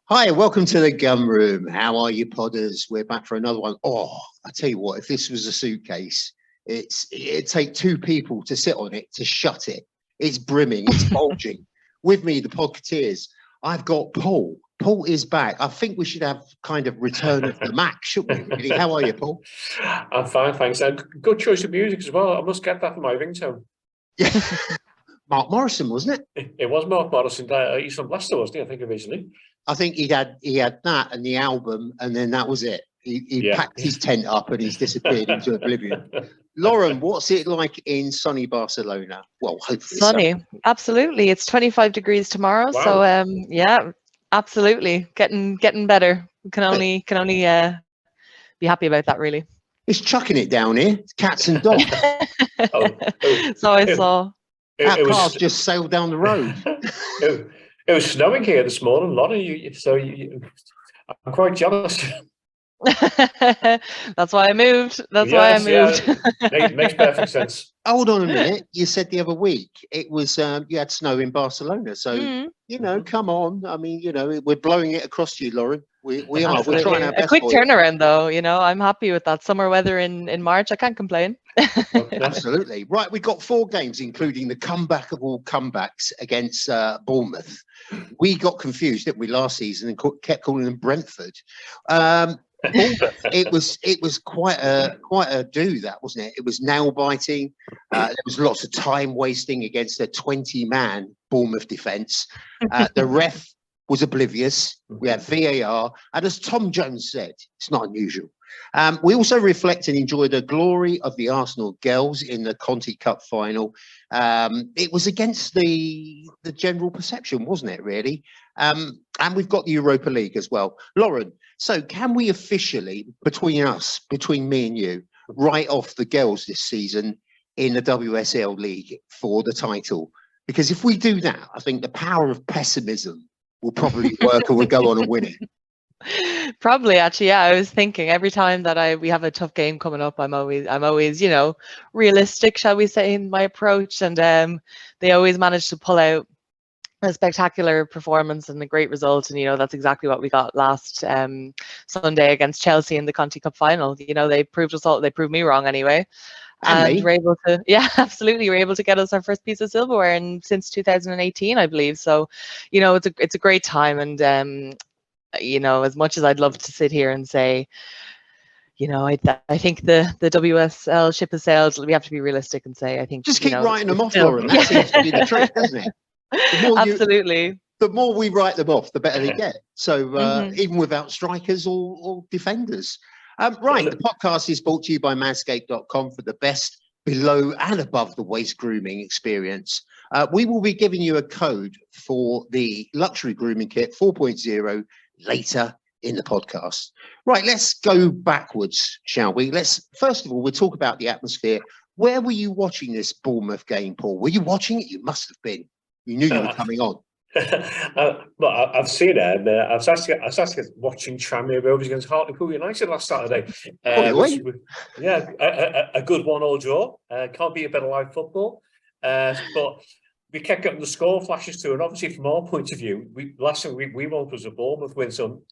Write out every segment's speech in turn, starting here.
Hi, welcome to the Gun Room. How are you, podders? We're back for another one. Oh, I tell you what, if this was a suitcase, it'd take two people to sit on it to shut it. It's brimming, it's bulging. With me, the Podkateers, I've got Paul. Paul is back. I think we should have kind of return of the Mac, shouldn't we? Really? How are you, Paul? I'm fine, thanks. And good choice of music as well. I must get that for my ringtone. Yeah. Mark Morrison, wasn't it? It was Mark Morrison. He's from Leicester, wasn't he? I think originally. I think he had that and the album, and then that was it. He packed his tent up and he's disappeared into oblivion. Lauren, what's it like in sunny Barcelona? Well, hopefully sunny. Absolutely, it's 25 degrees tomorrow. Wow. So yeah, absolutely, getting better. Can only be happy about that, really. It's chucking it down here. It's cats and dogs. So I saw. Our cars just sailed down the road. It was snowing here this morning, a lot of you. So I'm quite jealous. That's why I moved. Why I moved. Yeah, makes perfect sense. Hold on a minute. You said the other week it was you had snow in Barcelona. So come on. I mean, we're blowing it across to you, Lauren. We are. We're trying our best. A quick turnaround, though. I'm happy with that summer weather in March. I can't complain. Absolutely. Right, we got 4 games, including the comeback of all comebacks against Bournemouth. We got confused, didn't we, last season, and kept calling them Brentford. It was quite a do, that, wasn't it? It was nail biting. There was lots of time wasting against a 20-man Bournemouth defence. The ref was oblivious. We had VAR, and as Tom Jones said, it's not unusual. We also reflect and enjoy the glory of the Arsenal girls in the Conti Cup final. It was against the general perception, wasn't it, really? And we've got the Europa League as well. Lauren, so can we officially, between me and you, write off the girls this season in the WSL League for the title? Because if we do that, I think the power of pessimism will probably work and we'll go on and win it. Probably, actually, yeah. I was thinking every time that we have a tough game coming up, I'm always, realistic, shall we say, in my approach, and they always manage to pull out a spectacular performance and a great result, and that's exactly what we got last Sunday against Chelsea in the Conti Cup final. They proved me wrong anyway. And we're able to, absolutely, we're able to get us our first piece of silverware since 2018, I believe. So, it's a great time, and as much as I'd love to sit here and say, I think the WSL ship has sailed, we have to be realistic and say, I think just keep writing them off, Lauren. That seems to be the trick, doesn't it? Absolutely. The more we write them off, the better they get. So even without strikers or defenders. Right, the podcast is brought to you by manscaped.com for the best below and above the waist grooming experience. We will be giving you a code for the luxury grooming kit 4.0 later in the podcast. Right, let's go backwards, shall we? First of all, we'll talk about the atmosphere. Where were you watching this Bournemouth game, Paul? Were you watching it? You must have been. You knew you were coming on. Well, I've seen it, and I was actually watching Tranmere Rovers against Hartlepool United last Saturday. A good 1-1 draw. Can't be a better live football. But we kept getting the score flashes too, and obviously from our point of view, last thing we want was a Bournemouth win. So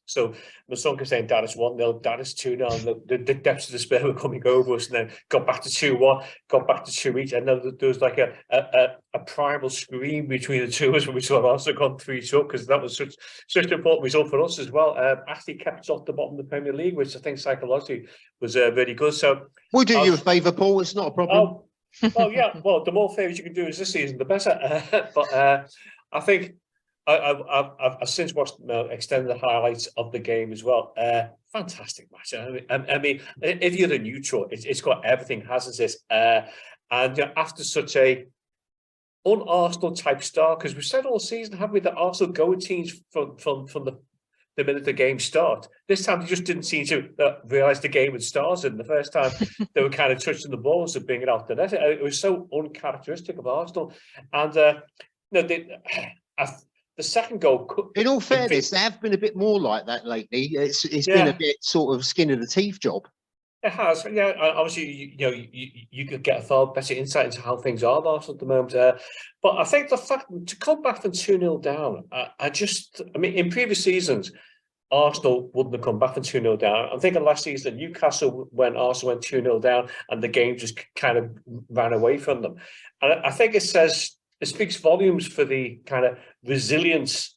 my son kept saying, "Dad, it's 1-0, Dad, it's 2-0." The depths of despair were coming over us, and then got back to 2-1, got back to 2-each, and then there was like a primal scream between the two of us when we saw Arsenal gone 3-2, because that was such an important result for us as well. Actually kept us off the bottom of the Premier League, which I think psychologically was really good. So we'll do you a favour, Paul. It's not a problem. Well, yeah. Well, the more favours you can do this season, the better. But I think I've since watched extended highlights of the game as well. Fantastic match. I mean, if you're the neutral, it's got everything, hasn't it? And after such a un-Arsenal type start, because we've said all season, haven't we, that Arsenal go with teams from the minute the game started. This time they just didn't seem to realise the game had started. And the first time they were kind of touching the ball and bringing it out the net. It was so uncharacteristic of Arsenal. And the second goal. In all fairness, they have been a bit more like that lately. It's been a bit sort of skin of the teeth job. It has, yeah. Obviously, you could get a far better insight into how things are at Arsenal at the moment. But I think the fact to come back from 2-0 down, I mean, in previous seasons, Arsenal wouldn't have come back from 2-0 down. I'm thinking last season, Newcastle, when Arsenal went 2-0 down and the game just kind of ran away from them. And I think it speaks volumes for the kind of resilience,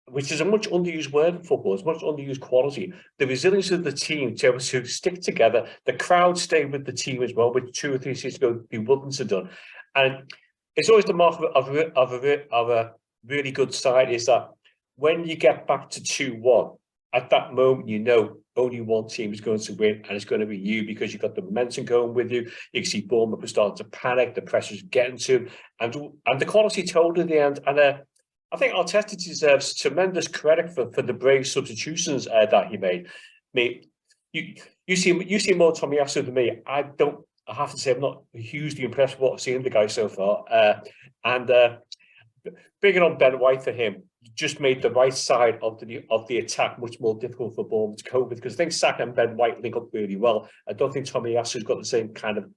which is a much underused word in football. It's much underused quality. The resilience of the team to be able to stick together. The crowd stayed with the team as well, which 2 or 3 seasons ago they wouldn't have done. And it's always the mark of a really good side is that when you get back to 2-1, at that moment, only one team is going to win, and it's going to be you because you've got the momentum going with you. You can see Bournemouth starting to panic, the pressure's getting to him, and the quality told in the end. And I think Arteta deserves tremendous credit for the brave substitutions that he made. I mean, you see more Tomiyasu than me. I have to say I'm not hugely impressed with what I've seen of the guy so far. And bringing on Ben White for him just made the right side of the attack much more difficult for Bournemouth to cope with, because I think Saka and Ben White link up really well. I don't think Tomiyasu's got the same kind of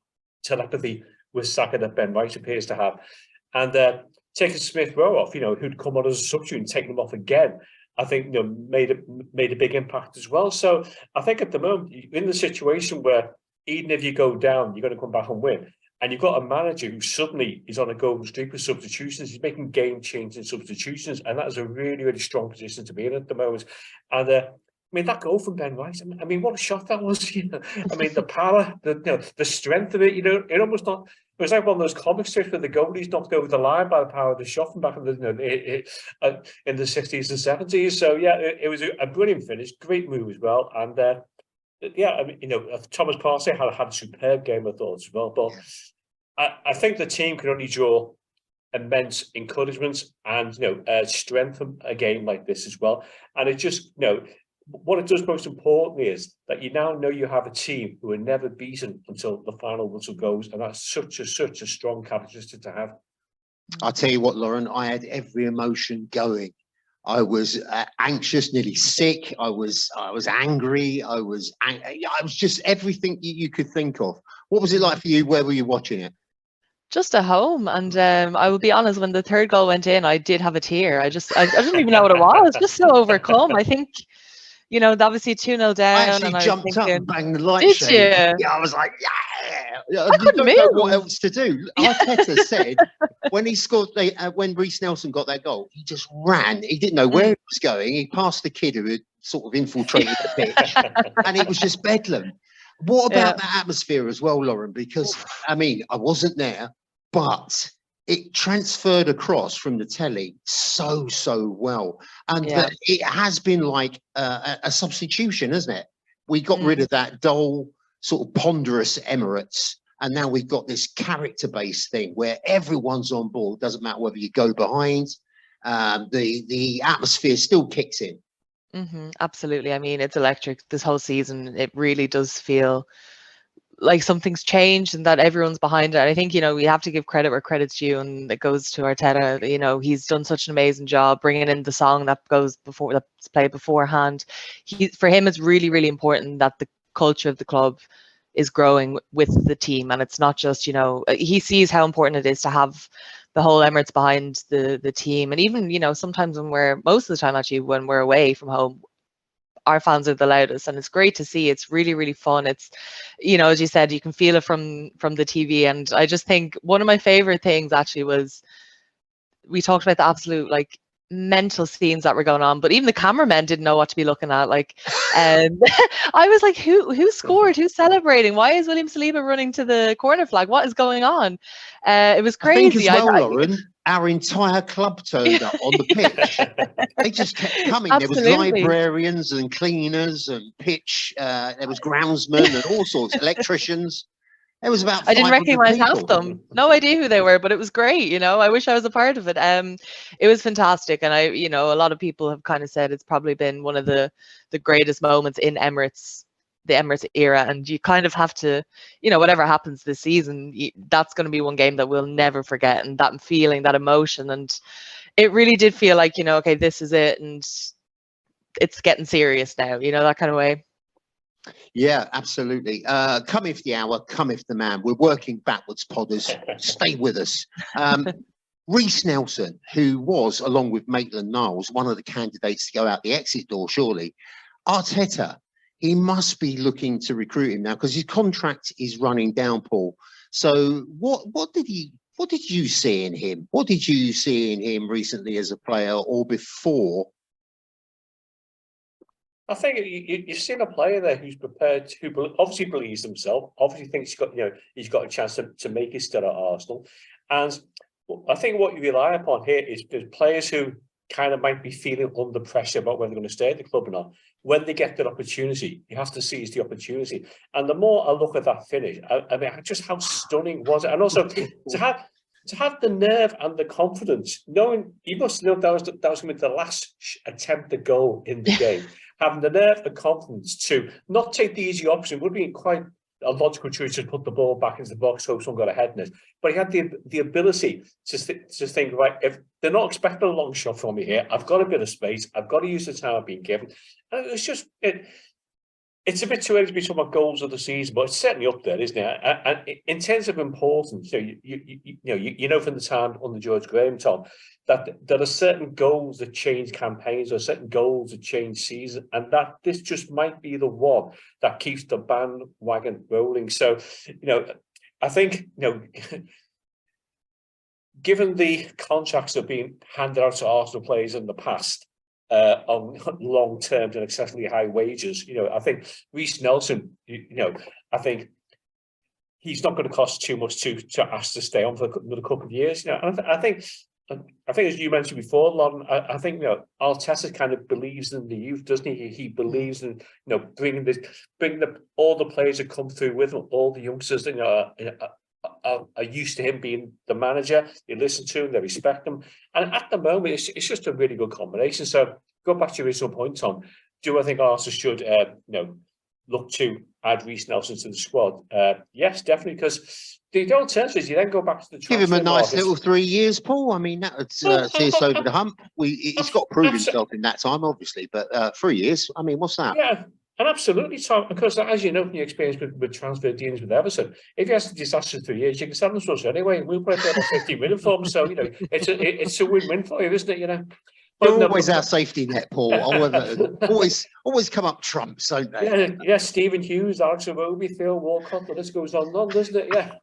telepathy with Saka that Ben White appears to have. And taking Smith Rowe off, who'd come on as a substitute and taking him off again, I think made a big impact as well. So I think at the moment you're in the situation where even if you go down, you're going to come back and win. And you've got a manager who suddenly is on a golden streak with substitutions. He's making game-changing substitutions, and that is a really, really strong position to be in at the moment. And I mean, that goal from Ben White, I mean, what a shot that was. I mean, the power, the strength of it. It almost not. It was like one of those comic strips where the goalie's knocked over the line by the power of the shot from back in the 60s and 70s. So yeah, it was a brilliant finish, great move as well, and. Yeah, I mean, Thomas Partey had a superb game, I thought, as well. But I think the team can only draw immense encouragement and strength from a game like this as well. And it just what it does most importantly is that you now know you have a team who are never beaten until the final whistle goes, and that's such a strong characteristic to have. I'll tell you what, Lauren, I had every emotion going. I was anxious, nearly sick. I was angry. I was just everything you could think of. What was it like for you? Where were you watching it? Just at home, and I will be honest. When the third goal went in, I did have a tear. I didn't even know what it was. Just so overcome. I think, obviously 2-0 down. I actually and jumped thinking, up and banged the light did shade. you? Yeah, I was like, yeah. I couldn't don't know move. what else to do. Arteta said when he scored, when Reiss Nelson got that goal, he just ran. He didn't know where he was going. He passed the kid who had sort of infiltrated the pitch, and it was just bedlam. What about that atmosphere as well, Lauren? Because I mean, I wasn't there, but it transferred across from the telly so well, and it has been like a substitution, hasn't it? We got rid of that dull, sort of ponderous Emirates, and now we've got this character-based thing where everyone's on board. Doesn't matter whether you go behind. The atmosphere still kicks in. Absolutely. I mean, it's electric this whole season. It really does feel like something's changed and that everyone's behind it. I think, we have to give credit where credit's due, and it goes to Arteta. He's done such an amazing job bringing in the song that's played beforehand. For him, it's really, really important that the culture of the club is growing with the team, and it's not just, he sees how important it is to have the whole Emirates behind the team. And even, sometimes most of the time actually, when we're away from home, our fans are the loudest, and it's great to see. It's really, really fun. It's, as you said, you can feel it from the TV. And I just think one of my favorite things actually was, we talked about the absolute mental scenes that were going on, but even the cameramen didn't know what to be looking at. I was like, who scored? Who's celebrating? Why is William Saliba running to the corner flag? What is going on? It was crazy. I think as well, Lauren, our entire club turned up on the pitch. They just kept coming. Absolutely. There was librarians and cleaners and pitch. There was groundsmen and all sorts, electricians. There was about 500 I didn't recognize people. half of them. No idea who they were, but it was great. I wish I was a part of it. It was fantastic. And a lot of people have kind of said it's probably been one of the greatest moments in the Emirates era. And you kind of have to, whatever happens this season, that's going to be one game that we'll never forget. And that feeling, that emotion. And it really did feel like, okay, this is it. And it's getting serious now, that kind of way. Yeah, absolutely. Cometh the hour, cometh the man. We're working backwards, podders. Stay with us. Reiss Nelson, who was, along with Maitland-Niles, one of the candidates to go out the exit door, surely. Arteta, he must be looking to recruit him now because his contract is running down, Paul. So what did you see in him? What did you see in him recently as a player or before? I think you've seen a player there who's prepared, who obviously believes himself, obviously thinks he's got a chance to make his start at Arsenal, and I think what you rely upon here is players who kind of might be feeling under pressure about whether they're going to stay at the club or not. When they get that opportunity, you have to seize the opportunity. And the more I look at that finish, I mean, just how stunning was it, and also to have the nerve and the confidence, knowing you must know that was going to be the last attempt to goal in the game. Having the nerve and confidence to not take the easy option would be quite a logical choice to put the ball back into the box, hope someone got a head in it. But he had the ability to think, right, if they're not expecting a long shot from me here, I've got a bit of space, I've got to use the time I've been given. And it's just it's a bit too early to be talking about goals of the season, but it's certainly up there, isn't it? And in terms of importance, you know from the time under George Graham, Tom, that there are certain goals that change campaigns, or certain goals that change season, and that this just might be the one that keeps the bandwagon rolling. So, I think, given the contracts that have been handed out to Arsenal players in the past, on long term and excessively high wages, I think Reiss Nelson, I think he's not going to cost too much to ask to stay on for another couple of years. And I think as you mentioned before, Lauren, I think Arteta kind of believes in the youth, doesn't he? He believes in bringing all the players that come through with him, all the youngsters that are used to him being the manager. They listen to him, they respect him, and at the moment, it's just a really good combination. So, go back to your original point, Tom. Do I think Arsenal should, look to add Reiss Nelson to the squad? Yes, definitely, because the alternative is you then go back to the Give him a nice market. little 3 years, Paul. I mean, that would see us over the hump. He's got to prove himself in that time, obviously, but 3 years. I mean, what's that? Yeah. And absolutely, Tom, because as you know from your experience with transfer dealings with Everton, if he has a disaster 3 years, you can sell him to us anyway. We'll put about 50 million for him. So, it's a win-win for you, isn't it? But they're always our safety net, Paul. always come up trumps, don't they? Yeah, Stephen Hughes, Alex Iwobi, Phil Walcott, the list goes on, doesn't it? Yeah.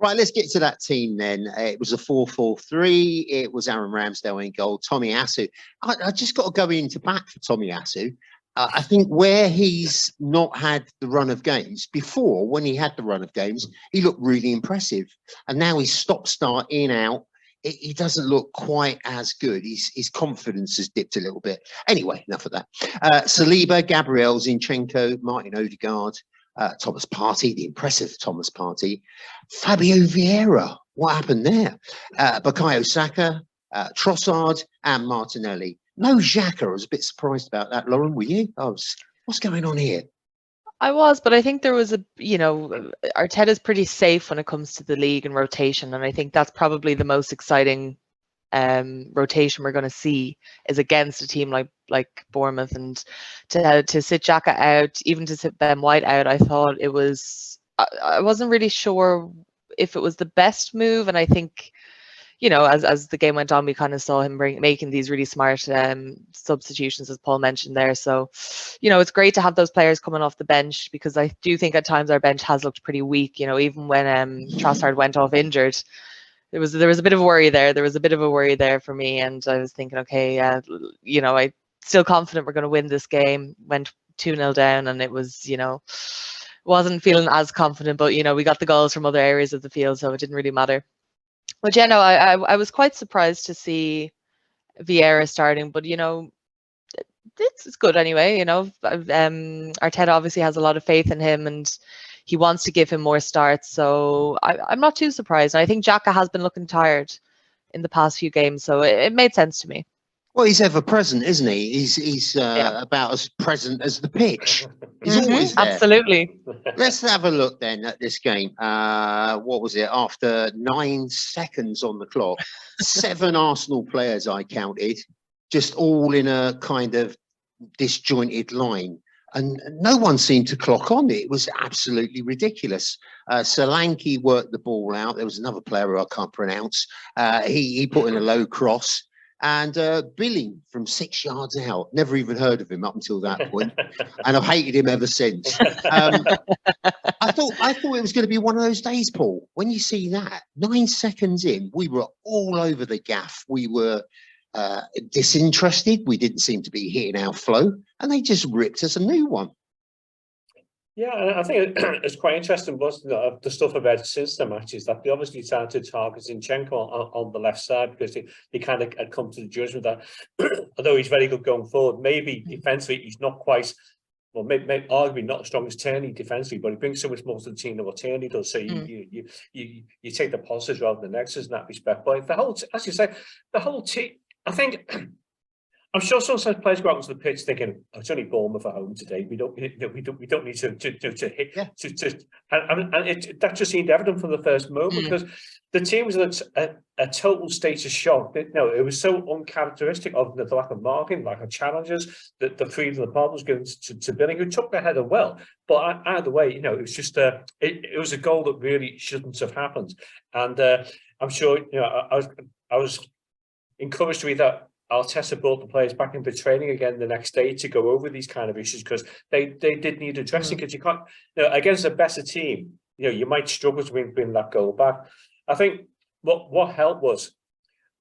Right, let's get to that team then. It was a 4-4-3. It was Aaron Ramsdale in goal. Tommy Asu. I just got to go into bat for Tommy Asu. I think where he's not had the run of games before, when he had the run of games, he looked really impressive. And now he's stop-start, in, out. He doesn't look quite as good. His confidence has dipped a little bit. Anyway, enough of that. Saliba, Gabriel, Zinchenko, Martin Odegaard, Thomas Partey, the impressive Thomas Partey, Fabio Vieira. What happened there? Bukayo Saka, Trossard, and Martinelli. No Xhaka. I was a bit surprised about that, Lauren. Were you? What's going on here? I was, but I think there was Arteta's pretty safe when it comes to the league and rotation, and I think that's probably the most exciting rotation we're going to see is against a team like Bournemouth, and to sit Xhaka out, even to sit Ben White out. I thought it was. I wasn't really sure if it was the best move, and I think, as the game went on, we kind of saw him making these really smart substitutions, as Paul mentioned there. So, it's great to have those players coming off the bench, because I do think at times our bench has looked pretty weak. Even when Trossard went off injured, there was a bit of a worry there. There was a bit of a worry there for me, and I was thinking, okay, I'm still confident we're going to win this game. Went 2-0 down, and it was, wasn't feeling as confident, but we got the goals from other areas of the field, so it didn't really matter. But I was quite surprised to see Vieira starting, but it's good anyway. Arteta obviously has a lot of faith in him, and he wants to give him more starts. So I'm not too surprised. And I think Xhaka has been looking tired in the past few games, so it made sense to me. Well, he's ever present, isn't he? He's about as present as the pitch. He's always there. Absolutely. Let's have a look then at this game. What was it? After 9 seconds on the clock, 7 Arsenal players I counted, just all in a kind of disjointed line. and no one seemed to clock on. It was absolutely ridiculous. Solanke worked the ball out. There was another player who I can't pronounce. He put in a low cross. And Billing from 6 yards out, never even heard of him up until that point, and I've hated him ever since. I thought it was going to be one of those days, Paul. When you see that, 9 seconds in, we were all over the gaff. We were disinterested. We didn't seem to be hitting our flow, and they just ripped us a new one. Yeah, and I think it's quite interesting, wasn't it, the stuff about since the matches, that they obviously started to target Zinchenko on the left side, because they kind of had come to the judgment that although he's very good going forward, maybe defensively he's not quite, well, maybe arguably not as strong as Tierney defensively, but he brings so much more to the team than what Tierney does. So you take the positives rather than negatives in that respect. But the whole, as you say, the whole team, I think. I'm sure some players go out onto the pitch thinking, oh, it's only Bournemouth at home today. We don't need to hit. Yeah. That just seemed evident from the first moment, because the team was a total state of shock. It was so uncharacteristic of the lack of marking, lack of challenges, that the freedom of the ball was given to Billing, who took the header well. But either way, it was just it was a goal that really shouldn't have happened. And I'm sure I was encouraged to read that Arteta brought the players back into training again the next day to go over these kind of issues, because they did need addressing, because you can't, against a better team, you might struggle to bring that goal back. I think what helped was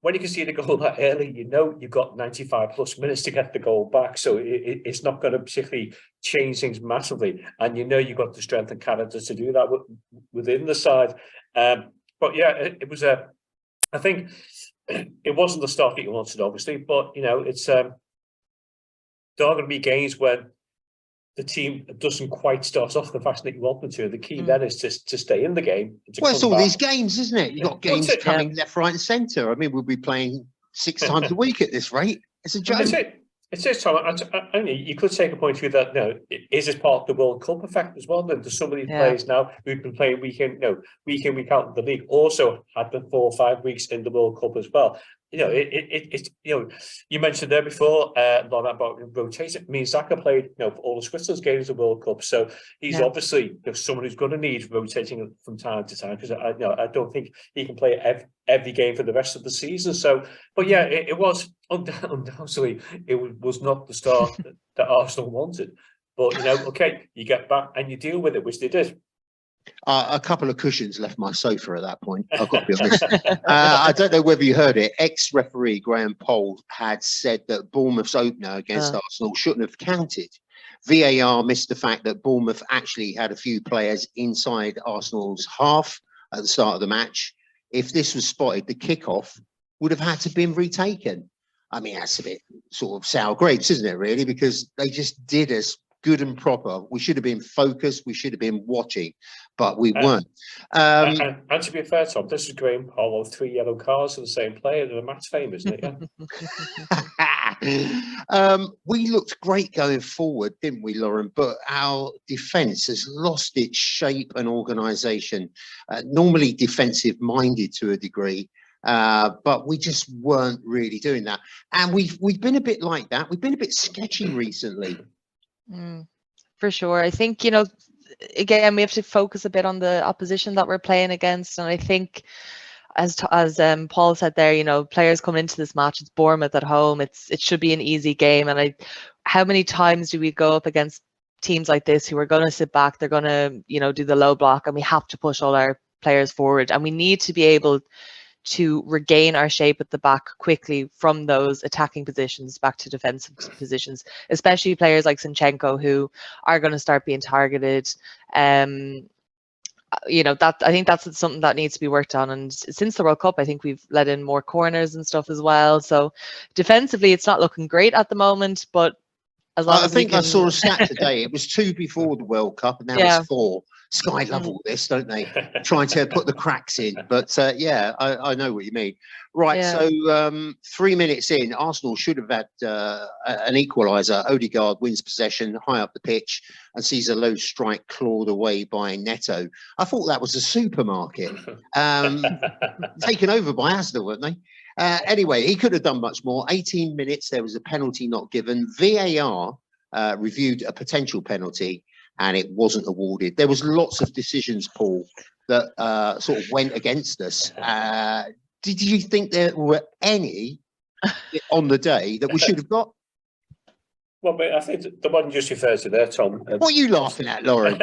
when you can see the goal that early, you've got 95 plus minutes to get the goal back, so it's not going to particularly change things massively, and you've got the strength and character to do that within the side. But yeah, it was I think. It wasn't the start that you wanted, obviously, but it's there are going to be games when the team doesn't quite start off the fashion that you want them to. The key then is to stay in the game. Well, it's all these games, isn't it? You've got games coming left, right, and centre. I mean, we'll be playing 6 times a week at this rate. It's a joke. It is, Tom. You could take a point of view that is this part of the World Cup effect as well? There's some of these players now who've been playing week in, week out in the league, also had the 4 or 5 weeks in the World Cup as well. You mentioned there before, Lauren, about rotation. I mean, Xhaka played, for all of Switzerland's games of the World Cup, so he's obviously someone who's going to need rotating from time to time, because I don't think he can play every game for the rest of the season. So, but yeah, it was undoubtedly it was not the start that Arsenal wanted. But okay, you get back and you deal with it, which they did. A couple of cushions left my sofa at that point, I've got to be honest. I don't know whether you heard it. Ex-referee Graham Poll had said that Bournemouth's opener against Arsenal shouldn't have counted. VAR missed the fact that Bournemouth actually had a few players inside Arsenal's half at the start of the match. If this was spotted, the kickoff would have had to been retaken. I mean, that's a bit sort of sour grapes, isn't it, really? Because they just did us good and proper. We should have been focused. We should have been watching, but we weren't. And to be fair, Tom, this is Graham Poll with 3 yellow cards for the same player. They're a match fame, isn't it? Yeah. We looked great going forward, didn't we, Lauren? But our defence has lost its shape and organisation. Normally defensive-minded to a degree. But we just weren't really doing that. And we've been a bit like that. We've been a bit sketchy recently. For sure. I think, again, we have to focus a bit on the opposition that we're playing against. And I think, as Paul said there, players coming into this match, it's Bournemouth at home. It should be an easy game. And how many times do we go up against teams like this who are going to sit back? They're going to, do the low block, and we have to push all our players forward. And we need to be able to regain our shape at the back quickly from those attacking positions back to defensive positions, especially players like Zinchenko, who are going to start being targeted. That I think that's something that needs to be worked on. And since the World Cup, I think we've let in more corners and stuff as well. So defensively, it's not looking great at the moment, but as long as I saw a stat today. It was 2 before the World Cup, and now it's 4. Sky love all this, don't they? Trying to put the cracks in. But I know what you mean. Right, so 3 minutes in, Arsenal should have had an equaliser. Odegaard wins possession high up the pitch and sees a low strike clawed away by Neto. I thought that was a supermarket. Taken over by Asda, weren't they? Anyway, he could have done much more. 18 minutes, there was a penalty not given. VAR reviewed a potential penalty and it wasn't awarded. There was lots of decisions, Paul, that sort of went against us. Did you think there were any on the day that we should have got? Well, but I think the one you just referred to there, Tom. What are you laughing at, Lauren?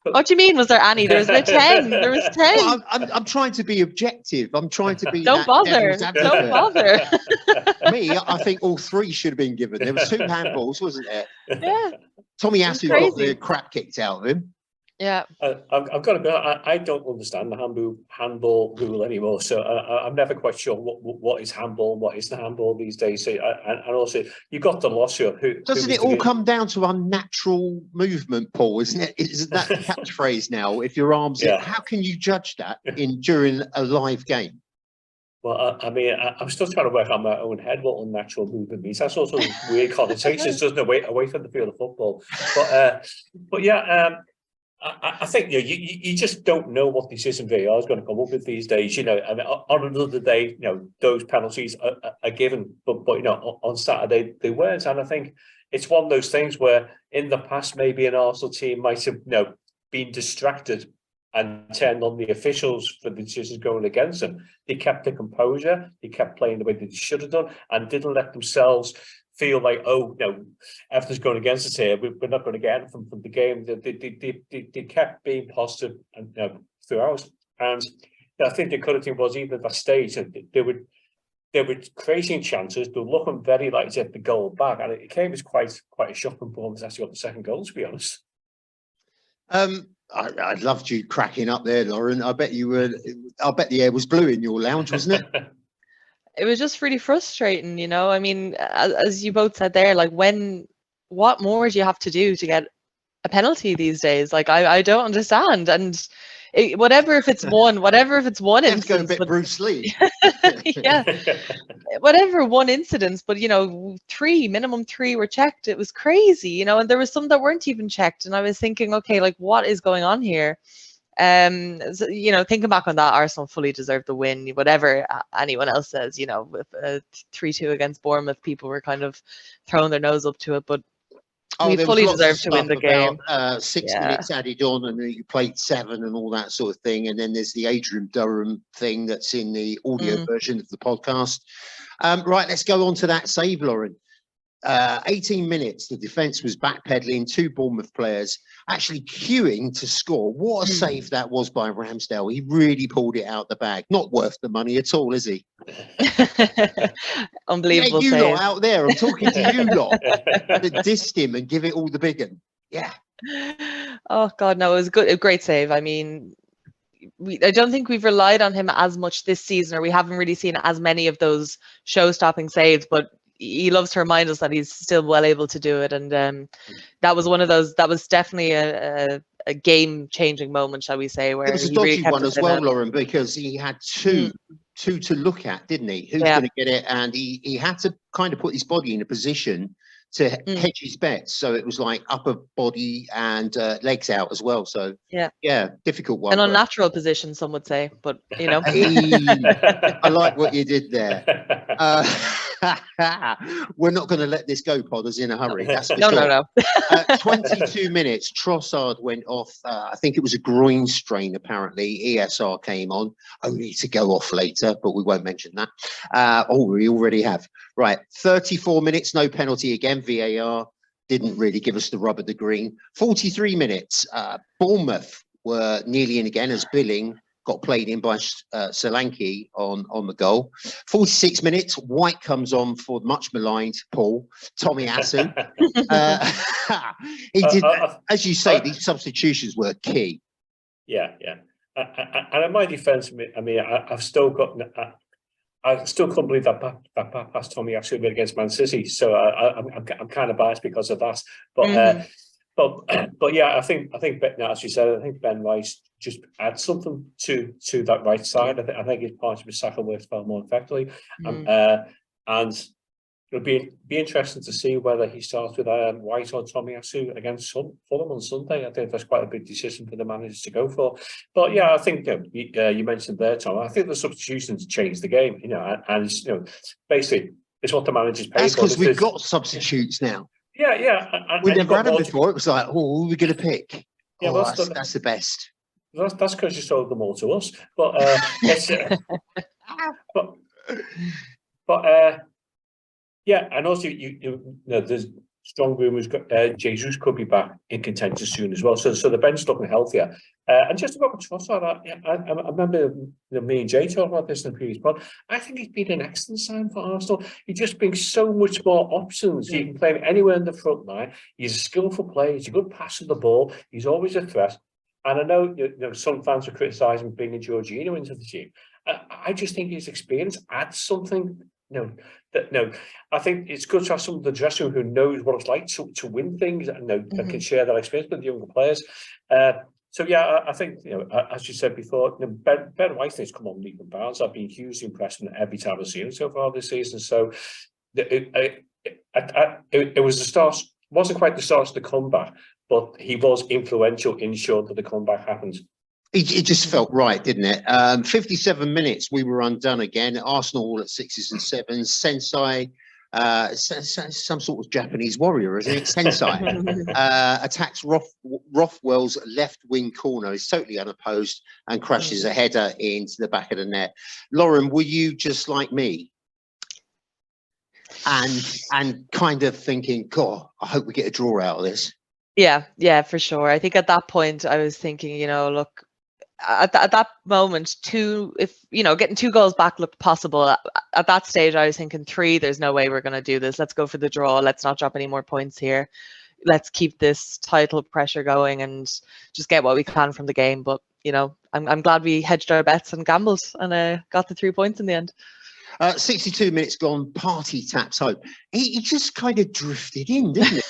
What do you mean? Was there any? There was about 10. There was 10. Well, I'm trying to be objective. I'm trying to be. Don't bother. Don't bother. Me, I think all 3 should have been given. There was 2 handballs, wasn't there? Yeah. Tommy Asu got the crap kicked out of him. Yeah. I've got to go. I don't understand the handball rule anymore. So I'm never quite sure what is handball and what isn't handball these days. So, and also, you got the loss here. Doesn't it all come down to unnatural movement, Paul? Isn't it? Isn't that the catchphrase now? If your arms, how can you judge that during a live game? Well, I mean, I'm still trying to work on my own head what unnatural movement means. That's also weird connotations, doesn't it? Away from the field of football. But yeah. I think you just don't know what decision VAR is going to come up with these days. I mean, on another day, those penalties are given, but on Saturday they weren't. And I think it's one of those things where in the past maybe an Arsenal team might have been distracted and turned on the officials for the decisions going against them. They kept their composure, they kept playing the way they should have done, and didn't let themselves feel like, everything's going against us here. We're not going to get from the game. They kept being positive and throughout. And I think the other thing was, even at that stage, they were creating chances. They were looking very like to get the goal back, and it came as quite a shocking performance. Actually, got the second goal, to be honest. I loved you cracking up there, Lauren. I bet you were. I bet the air was blue in your lounge, wasn't it? It was just really frustrating, I mean, as you both said there, like what more do you have to do to get a penalty these days? Like, I don't understand. And whatever if it's one incident. Go a bit Bruce Lee. Yeah, whatever one incident, but minimum 3 were checked. It was crazy, and there was some that weren't even checked. And I was thinking, okay, like what is going on here? So, thinking back on that, Arsenal fully deserved the win. Whatever anyone else says, with 3-2 against Bournemouth, people were kind of throwing their nose up to it, but we fully deserved to win the game. 6 minutes added on, and you played 7 and all that sort of thing. And then there's the Adrian Durham thing that's in the audio version of the podcast. Right, let's go on to that save, Lauren. 18 minutes, the defence was backpedaling, 2 Bournemouth players actually queuing to score. What a save that was by Ramsdale. He really pulled it out the bag. Not worth the money at all, is he? Unbelievable you save. Lot out there, I'm talking to you lot that dissed him and give it all the big one. Yeah. Oh, God, no, it was a great save. I mean, I don't think we've relied on him as much this season, or we haven't really seen as many of those show-stopping saves, but he loves to remind us that he's still well able to do it. And that was one of those, that was definitely a game-changing moment, shall we say, where it was a dodgy one as well, Lauren, because he had two to look at, didn't he? Who's going to get it? And he had to kind of put his body in a position to hedge his bets. So it was like upper body and legs out as well. So yeah, difficult one. An unnatural position, some would say, but I like what you did there. We're not going to let this go, Podders, in a hurry. That's for sure. No. 22 minutes, Trossard went off. I think it was a groin strain, apparently. ESR came on, only to go off later, but we won't mention that. We already have. Right, 34 minutes, no penalty again. VAR didn't really give us the rub of the green. 43 minutes, Bournemouth were nearly in again as Billing got played in by Solanke on the goal. 46 minutes, White comes on for much maligned Paul, Tommy Asu. He did, as you say, these substitutions were key. Yeah. And in my defence, I mean, I've still got... I still can't believe that past Tommy Asu against Man City. So I'm kind of biased because of that. But yeah, I think as you said, I think Ben Reiss just adds something to that right side. I think his part of his Saka works far more effectively, and it'll be interesting to see whether he starts with White or Tommy Asu against Fulham on Sunday. I think that's quite a big decision for the managers to go for. But yeah, I think you mentioned there, Tom. I think the substitutions changed the game. And basically it's what the managers pay. That's because we've got substitutes now. Yeah. We And never you've had got them more before. It was like, oh, who are we going to pick? Yeah, Oh, that's that's the best. that's because you sold them all to us. But it's but yeah, and also you know there's strong rumours Jesus could be back in contention soon as well. So the bench looking healthier. And just about Trossard, I remember me and Jay talking about this in the previous pod. I think he's been an excellent sign for Arsenal. He just brings so much more options. You can play him anywhere in the front line. He's a skillful player. He's a good passer of the ball. He's always a threat. And I know, some fans are criticising bringing Jorginho into the team. I just think his experience adds something. I think it's good to have someone in the dressing room who knows what it's like to win things and that can share that experience with the younger players. So yeah, I think as you said before, Ben White has come on leaps and bounds. I've been hugely impressed with every time I've seen him so far this season. So it was the start. Wasn't quite the start of the comeback, but he was influential in ensuring that the comeback happened. It just felt right, didn't it? 57 minutes, we were undone again. Arsenal all at 6s and 7s. Sensei, some sort of Japanese warrior, isn't it? Sensei attacks Rothwell's left wing corner. Is totally unopposed and crashes a header into the back of the net. Lauren, were you just like me? And kind of thinking, God, I hope we get a draw out of this. Yeah, for sure. I think at that point I was thinking, look, at that moment, getting 2 goals back looked possible. At that stage, I was thinking 3. There's no way we're going to do this. Let's go for the draw. Let's not drop any more points here. Let's keep this title pressure going and just get what we can from the game. But I'm glad we hedged our bets and gambled and got the 3 points in the end. 62 minutes gone, Party taps home. He just kind of drifted in, didn't it?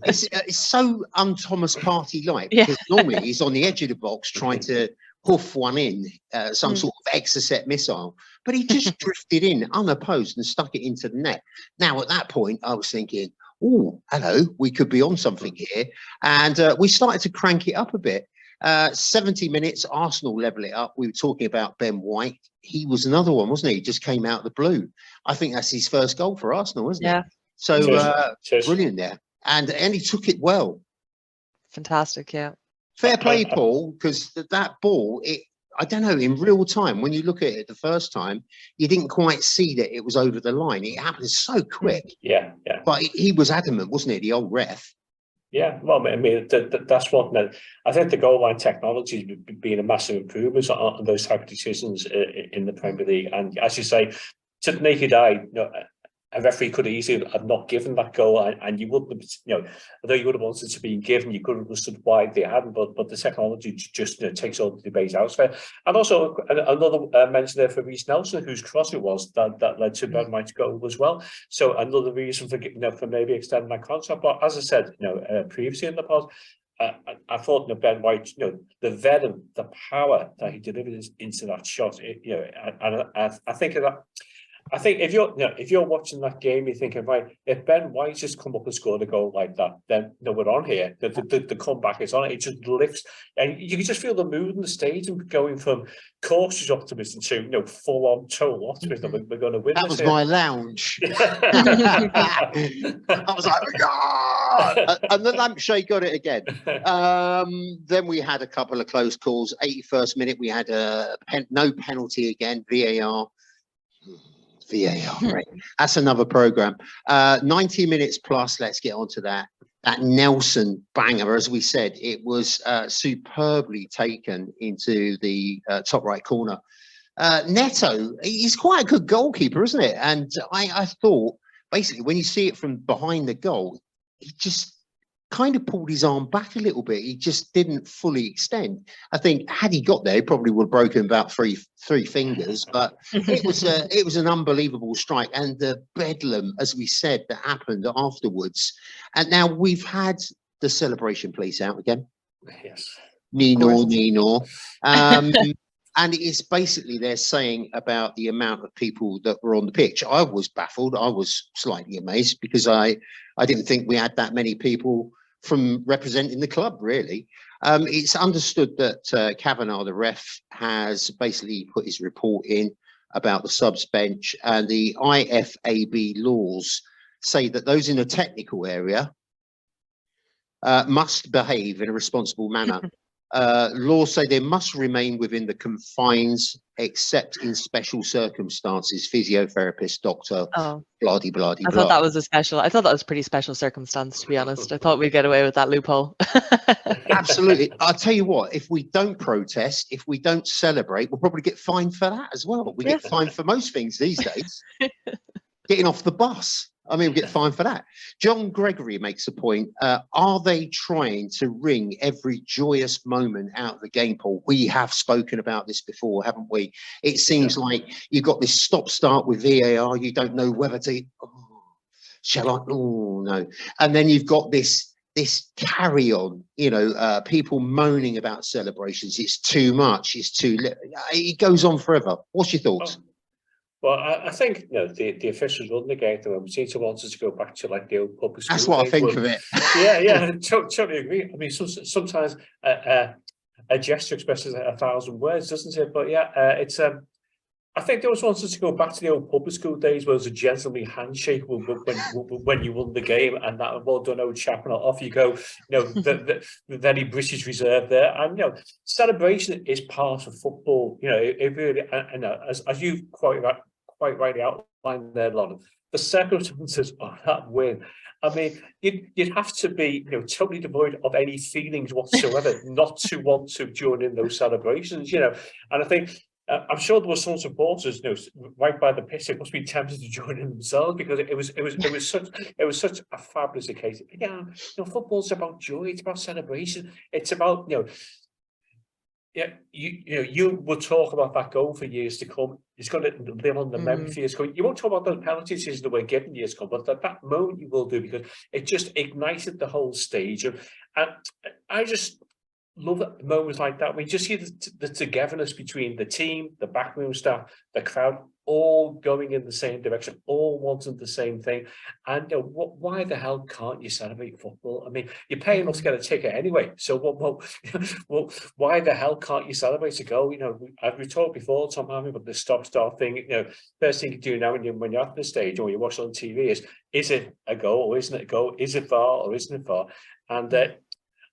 It's so un-Thomas Partey-like, because normally he's on the edge of the box trying to hoof one in, some sort of Exocet missile. But he just drifted in unopposed and stuck it into the net. Now, at that point, I was thinking, oh, hello, we could be on something here. And we started to crank it up a bit. 70 minutes, Arsenal level it up. We were talking about Ben White. He was another one, wasn't he? He just came out of the blue. I think that's his first goal for Arsenal, isn't it? So brilliant there. And he took it well. Fantastic, yeah. Fair play, Paul, because that ball, I don't know, in real time, when you look at it the first time, you didn't quite see that it was over the line. It happened so quick. Yeah. But he was adamant, wasn't he, the old ref? Yeah, well, I mean, that's what I think the goal line technology has been a massive improvement on those type of decisions in the Premier League. And as you say, to the naked eye, a referee could easily have not given that goal, and you wouldn't, although you would have wanted to be given, you could have understood why they hadn't. But the technology just takes all the debate out of it. And also another mention there for Reiss Nelson, whose cross it was that led to Ben White's goal as well. So another reason for maybe extending that contract. But as I said, previously in the pod, I thought Ben White, the venom, the power that he delivered into that shot, and I think of that. I think if you're watching that game, you're thinking, right, if Ben White just come up and scored a goal like that, then we're on here. The comeback is on. It just lifts, and you can just feel the mood in the stadium going from cautious optimism to full on total optimism. We're going to win. That this was here. my lounge. I was like, yeah! And the lampshade got it again. Then we had a couple of close calls. 81st minute, we had no penalty again. VAR, right? That's another program. 90 minutes plus. Let's get on to that. That Nelson banger, as we said, it was superbly taken into the top right corner. Neto, he's quite a good goalkeeper, isn't it? And I thought, basically, when you see it from behind the goal, he just kind of pulled his arm back a little bit. He just didn't fully extend. I think had he got there, he probably would have broken about three fingers. But it was an unbelievable strike, and the bedlam, as we said, that happened afterwards. And now we've had the celebration police out again. Yes. Nino. And it's basically they're saying about the amount of people that were on the pitch. I was baffled. I was slightly amazed because I didn't think we had that many people from representing the club, really. It's understood that Kavanagh, the ref, has basically put his report in about the subs bench, and the IFAB laws say that those in a technical area must behave in a responsible manner. Laws say they must remain within the confines, except in special circumstances. Physiotherapist, doctor, Oh, blah de blah de I blah. thought that was I thought that was pretty special circumstance, to be honest. I thought we'd get away with that loophole. Absolutely. I'll tell you what, if we don't protest, if we don't celebrate, we'll probably get fined for that as well. We get fined for most things these days. Getting off the bus. I mean, we get fined for that. John Gregory makes a point. Are they trying to wring every joyous moment out of the game, Paul? We have spoken about this before, haven't we? It seems like you've got this stop-start with VAR. You don't know whether to, shall I? Oh, no. And then you've got this carry on, people moaning about celebrations. It's too much. It's too little. It goes on forever. What's your thoughts? Well, I think the officials run the game. We seem to want us to go back to like the old public school. That's what I think of it. Yeah, totally agree. I mean, sometimes a gesture expresses 1,000 words, doesn't it? But yeah, it's. I think they always want us to go back to the old public school days, where it was a gentlemanly handshake when you won the game, and that well done, old chap, and off you go. The very British reserve there, and celebration is part of football. It really, and as you quite rightly outlined there, Lauren, the circumstances of that win. I mean, you'd have to be totally devoid of any feelings whatsoever not to want to join in those celebrations. And I think. I'm sure there were some supporters, right by the pitch, it must be tempted to join in themselves, because it was such a fabulous occasion. Again, football's about joy, it's about celebration, it's about you will talk about that goal for years to come. It's going to live on the memory for years to come. You won't talk about those penalties that were given years to come, but that moment you will do, because it just ignited the whole stage. And I just love moments like that. We just see the togetherness between the team, the backroom staff, the crowd, all going in the same direction, all wanting the same thing. And why the hell can't you celebrate football? I mean, you're paying us to get a ticket anyway. So why the hell can't you celebrate a goal? As we talked before, Tom, about the stop-start thing. First thing you do now when you're at the stage or you watch on TV is it a goal or isn't it a goal? Is it VAR or isn't it VAR? And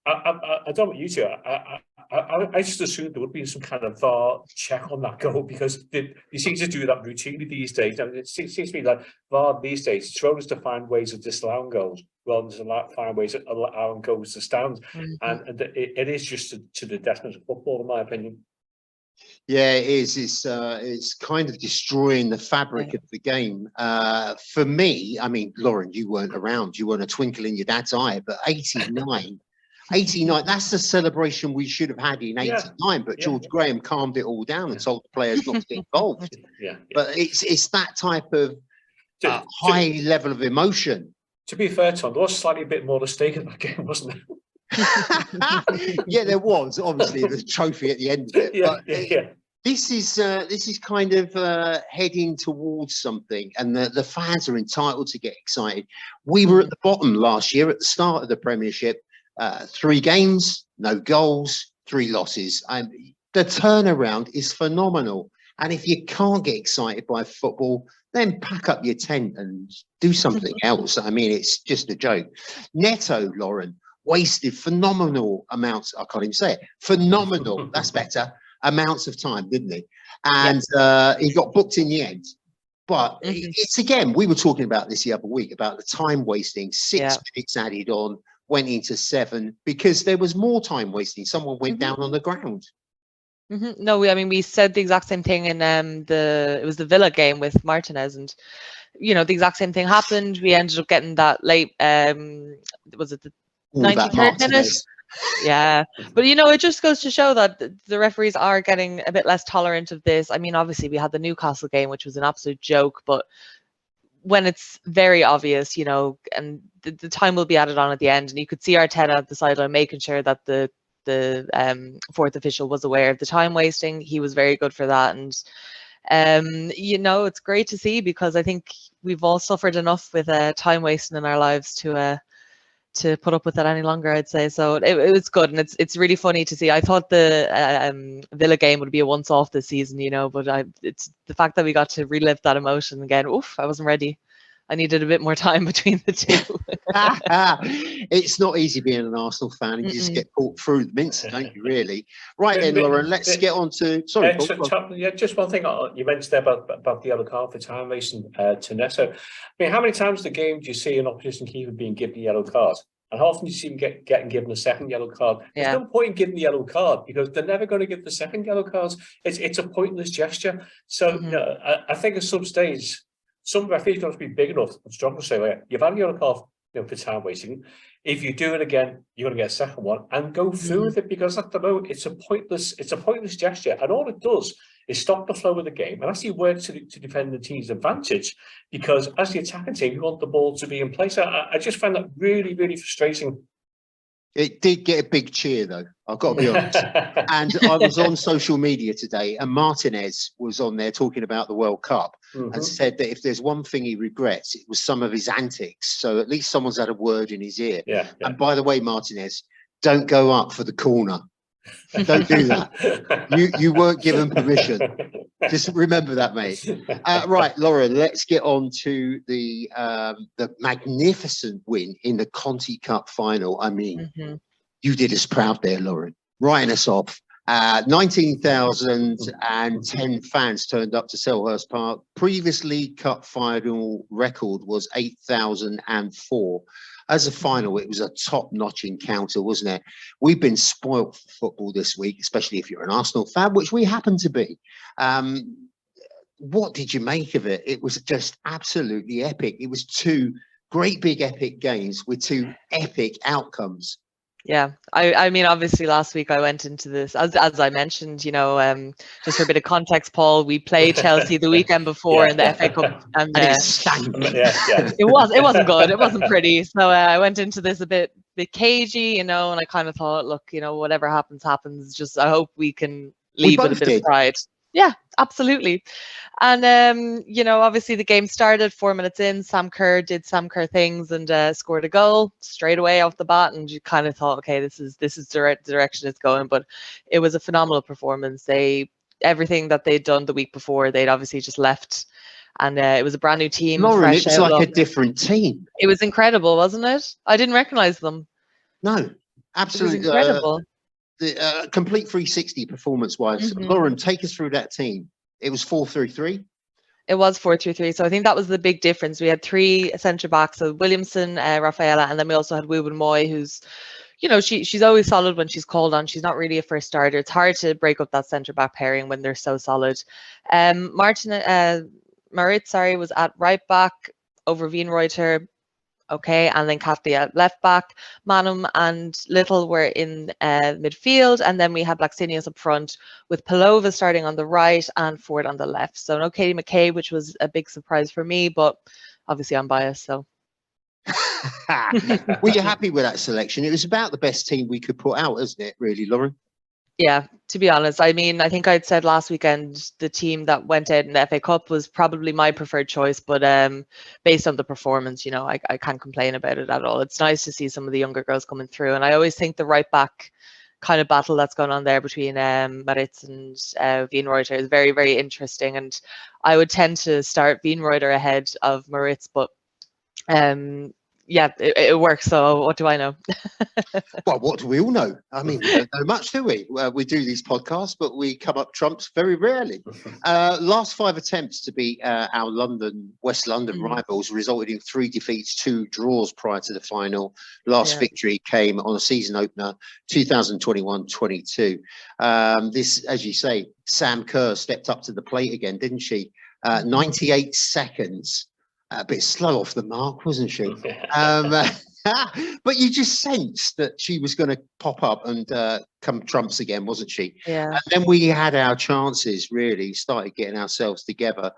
I don't know what you two. I just assumed there would be some kind of VAR check on that goal, because they seem to do that routinely these days. It seems to me like VAR these days trying to find ways of disallowing goals rather than find ways of allowing goals to stand. And it is just to the detriment of football, in my opinion. Yeah, it is. It's kind of destroying the fabric of the game. For me, I mean, Lauren, you weren't around. You weren't a twinkle in your dad's eye, but 89, that's the celebration we should have had in 89, but George Graham calmed it all down and told the players not to get involved. But it's that type of high level of emotion. To be fair, Tom, there was slightly a bit more at stake in that game, wasn't there? Yeah, there was, obviously, the trophy at the end of it. This is kind of heading towards something, and the fans are entitled to get excited. We were at the bottom last year at the start of the Premiership. 3 games, no goals, 3 losses. The turnaround is phenomenal. And if you can't get excited by football, then pack up your tent and do something else. I mean, it's just a joke. Neto, Lauren, wasted phenomenal amounts. I can't even say it. Phenomenal. That's better. Amounts of time, didn't he? And he got booked in the end. But it's again, we were talking about this the other week about the time wasting. 6 minutes added on. Went into 7 because there was more time wasting. Someone went down on the ground. No, I mean, we said the exact same thing in it was the Villa game with Martinez, and the exact same thing happened. We ended up getting that late. Was it the 93rd minute? Yeah, but it just goes to show that the referees are getting a bit less tolerant of this. I mean, obviously we had the Newcastle game, which was an absolute joke, but when it's very obvious, and the time will be added on at the end, and you could see Arteta at the sideline making sure that the fourth official was aware of the time wasting. He was very good for that, and it's great to see, because I think we've all suffered enough with time wasting in our lives to put up with that any longer, I'd say. So it was good, and it's really funny to see. I thought the Villa game would be a once-off this season, but it's the fact that we got to relive that emotion again. Oof, I wasn't ready. I needed a bit more time between the two. It's not easy being an Arsenal fan. You just get caught through the mince, don't you, really? Right then, Lauren, let's get on to... Sorry, Paul. Just one thing you mentioned there about the yellow card for time wasting to Neto. I mean, how many times in the game do you see an opposition keeper being given a yellow card? And how often do you see them getting given a second yellow card? There's no point in giving the yellow card because they're never going to give the second yellow cards. It's a pointless gesture. So I think at some stage, some referees got to be big enough and strong to say, like, you've had a yellow card for time wasting. If you do it again, you're going to get a second one, and go through with it, because at the moment it's a pointless gesture, and all it does is stop the flow of the game and actually work to defend the team's advantage, because as the attacking team, you want the ball to be in place. I just find that really, really frustrating. It did get a big cheer, though, I've got to be honest. And I was on social media today, and Martinez was on there talking about the World Cup and said that if there's one thing he regrets, it was some of his antics. So at least someone's had a word in his ear. And by the way, Martinez, don't go up for the corner. Don't do that. You weren't given permission. Just remember that, mate. Right, Lauren, let's get on to the magnificent win in the Conti Cup final. I mean, you did us proud there, Lauren, writing us off. 19,010 fans turned up to Selhurst Park. Previously, Cup final record was 8,004. As a final, it was a top-notch encounter, wasn't it? We've been spoilt for football this week, especially if you're an Arsenal fan, which we happen to be. What did you make of it? It was just absolutely epic. It was two great big epic games with two epic outcomes. Yeah, I mean, obviously last week I went into this, as I mentioned, you know, just for a bit of context, Paul, we played Chelsea the weekend before in the FA Cup, and it stank. it wasn't good, it wasn't pretty. So I went into this a bit cagey, you know, and I kind of thought, look, you know, whatever happens, just I hope we can leave with a bit of pride. Yeah, absolutely. And you know, obviously the game started 4 minutes in. Sam Kerr did Sam Kerr things and scored a goal straight away off the bat, and you kind of thought, okay, this is the direction it's going. But it was a phenomenal performance. Everything that they'd done the week before, they'd obviously just left, and it was a brand new team. Lauren, it's like a different team. It was incredible, wasn't it? I didn't recognize them. No, absolutely it was incredible. The complete 360 performance-wise. Lauren, take us through that team. It was 4-3-3. It was 4-3-3. So I think that was the big difference. We had three centre backs, so Williamson, Rafaela, and then we also had Wubben Moy, who's, you know, she's always solid when she's called on. She's not really a first starter. It's hard to break up that centre back pairing when they're so solid. Marit, was at right back over Wienreuter. Okay, and then Kathy at left back. Manum and Little were in midfield, and then we had Blackstenius up front with Palova starting on the right and Ford on the left. So no Katie McKay, which was a big surprise for me, but obviously I'm biased, so. Were you happy with that selection? It was about the best team we could put out, isn't it, really, Lauren? Yeah, to be honest, I mean, I think I'd said last weekend the team that went out in the FA Cup was probably my preferred choice, but based on the performance, you know, I can't complain about it at all. It's nice to see some of the younger girls coming through, and I always think the right back kind of battle that's going on there between Maritz and Wienreuter is very, very interesting, and I would tend to start Wienreuter ahead of Maritz, but yeah, it works. So what do I know? Well, what do we all know? I mean, we don't know much, do we? We do these podcasts, but we come up trumps very rarely. Last 5 attempts to beat our West London rivals resulted in 3 defeats, 2 draws prior to the final. Last victory came on a season opener, 2021-22. This, as you say, Sam Kerr stepped up to the plate again, didn't she? 98 seconds. A bit slow off the mark, wasn't she? But you just sensed that she was going to pop up and come trumps again, wasn't she? Yeah. And then we had our chances, really, started getting ourselves together,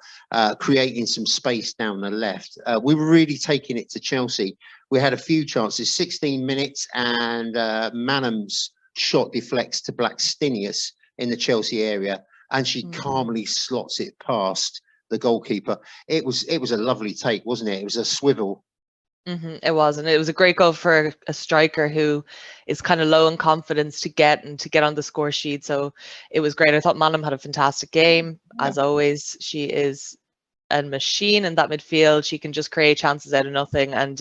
creating some space down the left. We were really taking it to Chelsea. We had a few chances, 16 minutes, and Manham's shot deflects to Blackstenius in the Chelsea area, and she calmly slots it past the goalkeeper. It was a lovely take, wasn't it? It was a swivel. It was, and it was a great goal for a striker who is kind of low in confidence to get on the score sheet. So it was great. I thought Manham had a fantastic game, as always. She is a machine in that midfield. She can just create chances out of nothing. And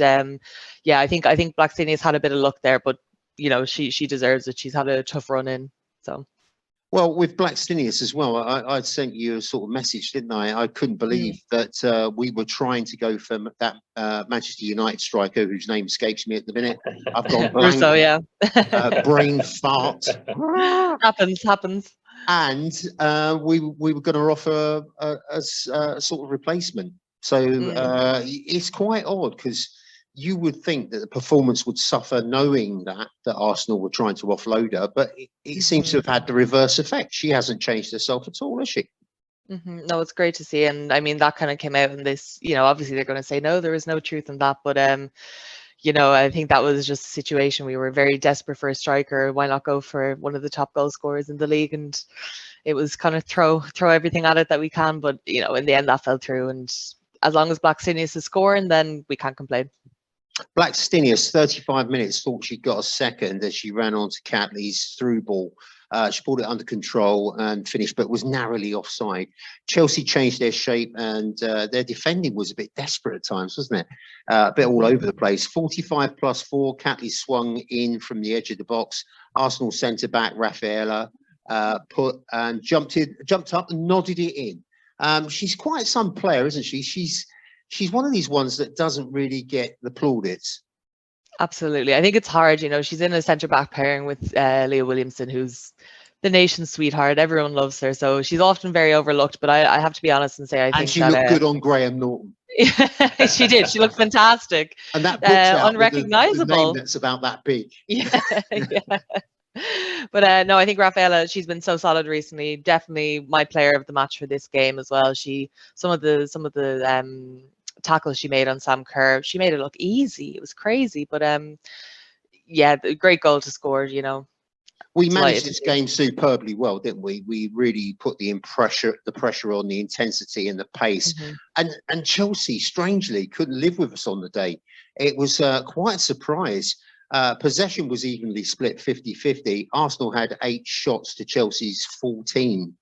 yeah, I think Blackstenius had a bit of luck there, but you know, she deserves it. She's had a tough run in. So. Well, with Blackstenius as well, I'd sent you a sort of message, didn't I? I couldn't believe that we were trying to go for that Manchester United striker whose name escapes me at the minute. I've gone blank. So yeah, brain fart. happens. And we were going to offer a sort of replacement. So it's quite odd because you would think that the performance would suffer knowing that Arsenal were trying to offload her, but it seems to have had the reverse effect. She hasn't changed herself at all, has she? No, it's great to see. And I mean, that kind of came out in this, you know, obviously they're going to say, no, there is no truth in that. But, you know, I think that was just a situation. We were very desperate for a striker. Why not go for one of the top goal scorers in the league? And it was kind of throw everything at it that we can. But, you know, in the end, that fell through. And as long as Blackstenius is scoring, then we can't complain. Blackstenius, 35 minutes, thought she got a second as she ran onto Catley's through ball. She brought it under control and finished, but was narrowly offside. Chelsea changed their shape and their defending was a bit desperate at times, wasn't it? A bit all over the place. 45+4, Catley swung in from the edge of the box. Arsenal centre-back, Rafaela, jumped up and nodded it in. She's quite some player, isn't she? She's one of these ones that doesn't really get the plaudits. Absolutely. I think it's hard, you know, she's in a centre-back pairing with Leah Williamson, who's the nation's sweetheart. Everyone loves her. So she's often very overlooked, but I have to be honest and say I think and she looked good on Graham Norton. She did. She looked fantastic. And that book's out unrecognizable. the name that's about that big. Yeah. But no, I think Rafaela, she's been so solid recently. Definitely my player of the match for this game as well. Some of the tackles she made on Sam Kerr, she made it look easy. It was crazy, but yeah, great goal to score. You know, we managed this game superbly well, didn't we? We really put the pressure on, the intensity and the pace. And Chelsea, strangely, couldn't live with us on the day. It was quite a surprise. Possession was evenly split 50-50. Arsenal had 8 shots to Chelsea's 14,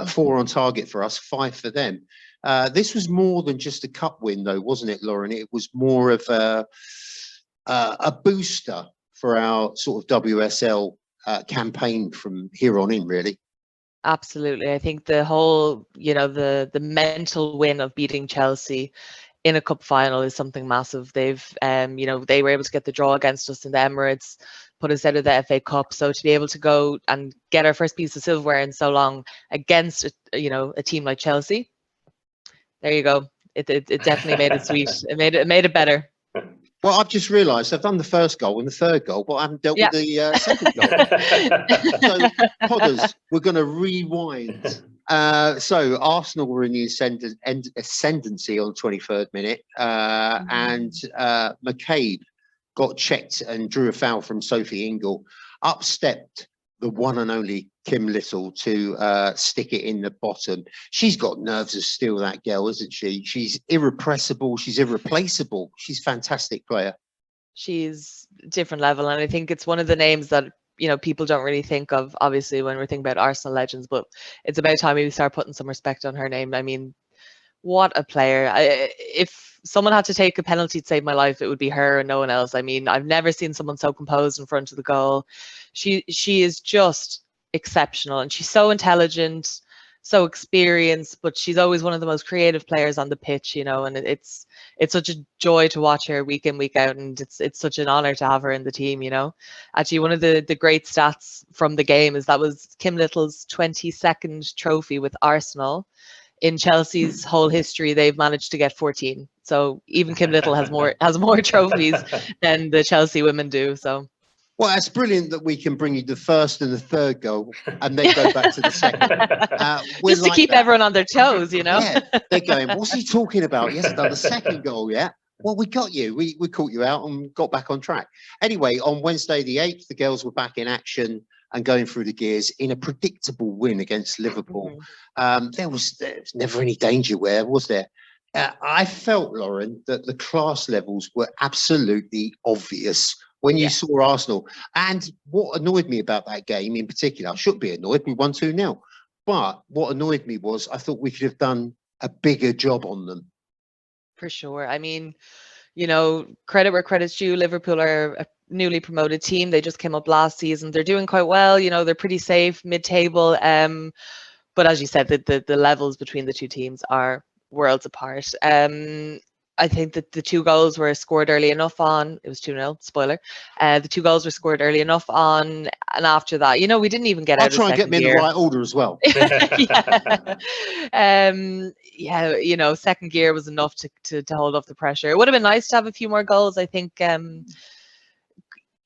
4 on target for us, 5 for them. This was more than just a cup win, though, wasn't it, Lauren? It was more of a booster for our sort of WSL campaign from here on in, really. Absolutely. I think the whole, you know, the mental win of beating Chelsea in a cup final is something massive. They've, you know, they were able to get the draw against us in the Emirates, put us out of the FA Cup. So to be able to go and get our first piece of silverware in so long against, you know, a team like Chelsea, there you go. It definitely made it sweet. It made it better. Well, I've just realised I've done the first goal and the third goal, but I haven't dealt with the second goal. So, Podders, we're going to rewind. So Arsenal were in the ascendancy on the 23rd minute, and McCabe got checked and drew a foul from Sophie Ingle. Up stepped the one and only Kim Little to stick it in the bottom. She's got nerves of steel, that girl, isn't she? She's irrepressible. She's irreplaceable. She's a fantastic player. She's different level, and I think it's one of the names that, you know, people don't really think of, obviously, when we're thinking about Arsenal legends, but it's about time we start putting some respect on her name. I mean, what a player. If someone had to take a penalty to save my life, it would be her and no one else. I mean, I've never seen someone so composed in front of the goal. She is just exceptional, and she's so intelligent, so experienced, but she's always one of the most creative players on the pitch, you know, and it's such a joy to watch her week in, week out, and it's such an honor to have her in the team, you know. Actually, one of the great stats from the game is that was Kim Little's 22nd trophy with Arsenal. In Chelsea's whole history, they've managed to get 14. So even Kim Little has more trophies than the Chelsea women do. So. Well, it's brilliant that we can bring you the first and the third goal and then go back to the second. Just to keep everyone on their toes, you know? Yeah, they're going, what's he talking about? He hasn't done the second goal yet. Well, we got you. We caught you out and got back on track. Anyway, on Wednesday the 8th, the girls were back in action and going through the gears in a predictable win against Liverpool. There was never any danger where, was there? I felt, Lauren, that the class levels were absolutely obvious when you saw Arsenal. And what annoyed me about that game in particular, I shouldn't be annoyed, we won 2-0. But what annoyed me was I thought we could have done a bigger job on them. For sure. I mean, credit where credit's due. Liverpool are a newly promoted team. They just came up last season. They're doing quite well. They're pretty safe mid-table. But as you said, the levels between the two teams are worlds apart. I think that the 2 goals were scored early enough on. It was 2-0, spoiler. The 2 goals were scored early enough on, and after that, we didn't even get I'll out of try and get second me in the gear. right order as well. Yeah. Second gear was enough to hold off the pressure. It would have been nice to have a few more goals. I think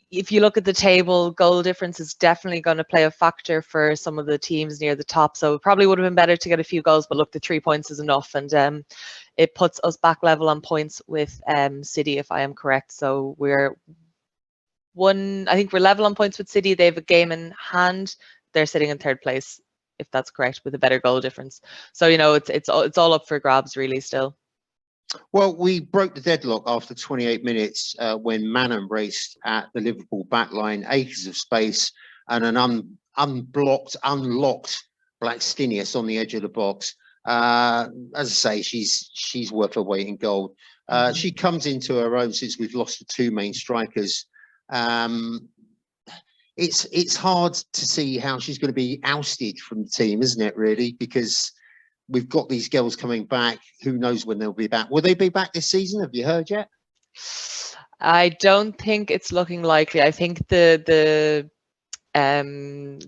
if you look at the table, goal difference is definitely going to play a factor for some of the teams near the top. So it probably would have been better to get a few goals, but look, the 3 points is enough, and it puts us back level on points with City, if I am correct. So I think we're level on points with City. They have a game in hand. They're sitting in 3rd place, if that's correct, with a better goal difference. So it's all up for grabs really still. Well, we broke the deadlock after 28 minutes when Manon raced at the Liverpool backline, acres of space, and an unlocked Blackstenius on the edge of the box. As I say, she's worth her weight in gold. She comes into her own since we've lost the 2 main strikers. It's hard to see how she's going to be ousted from the team, isn't it, really? Because we've got these girls coming back. Who knows when they'll be back? Will they be back this season? Have you heard yet? I don't think it's looking likely. I think the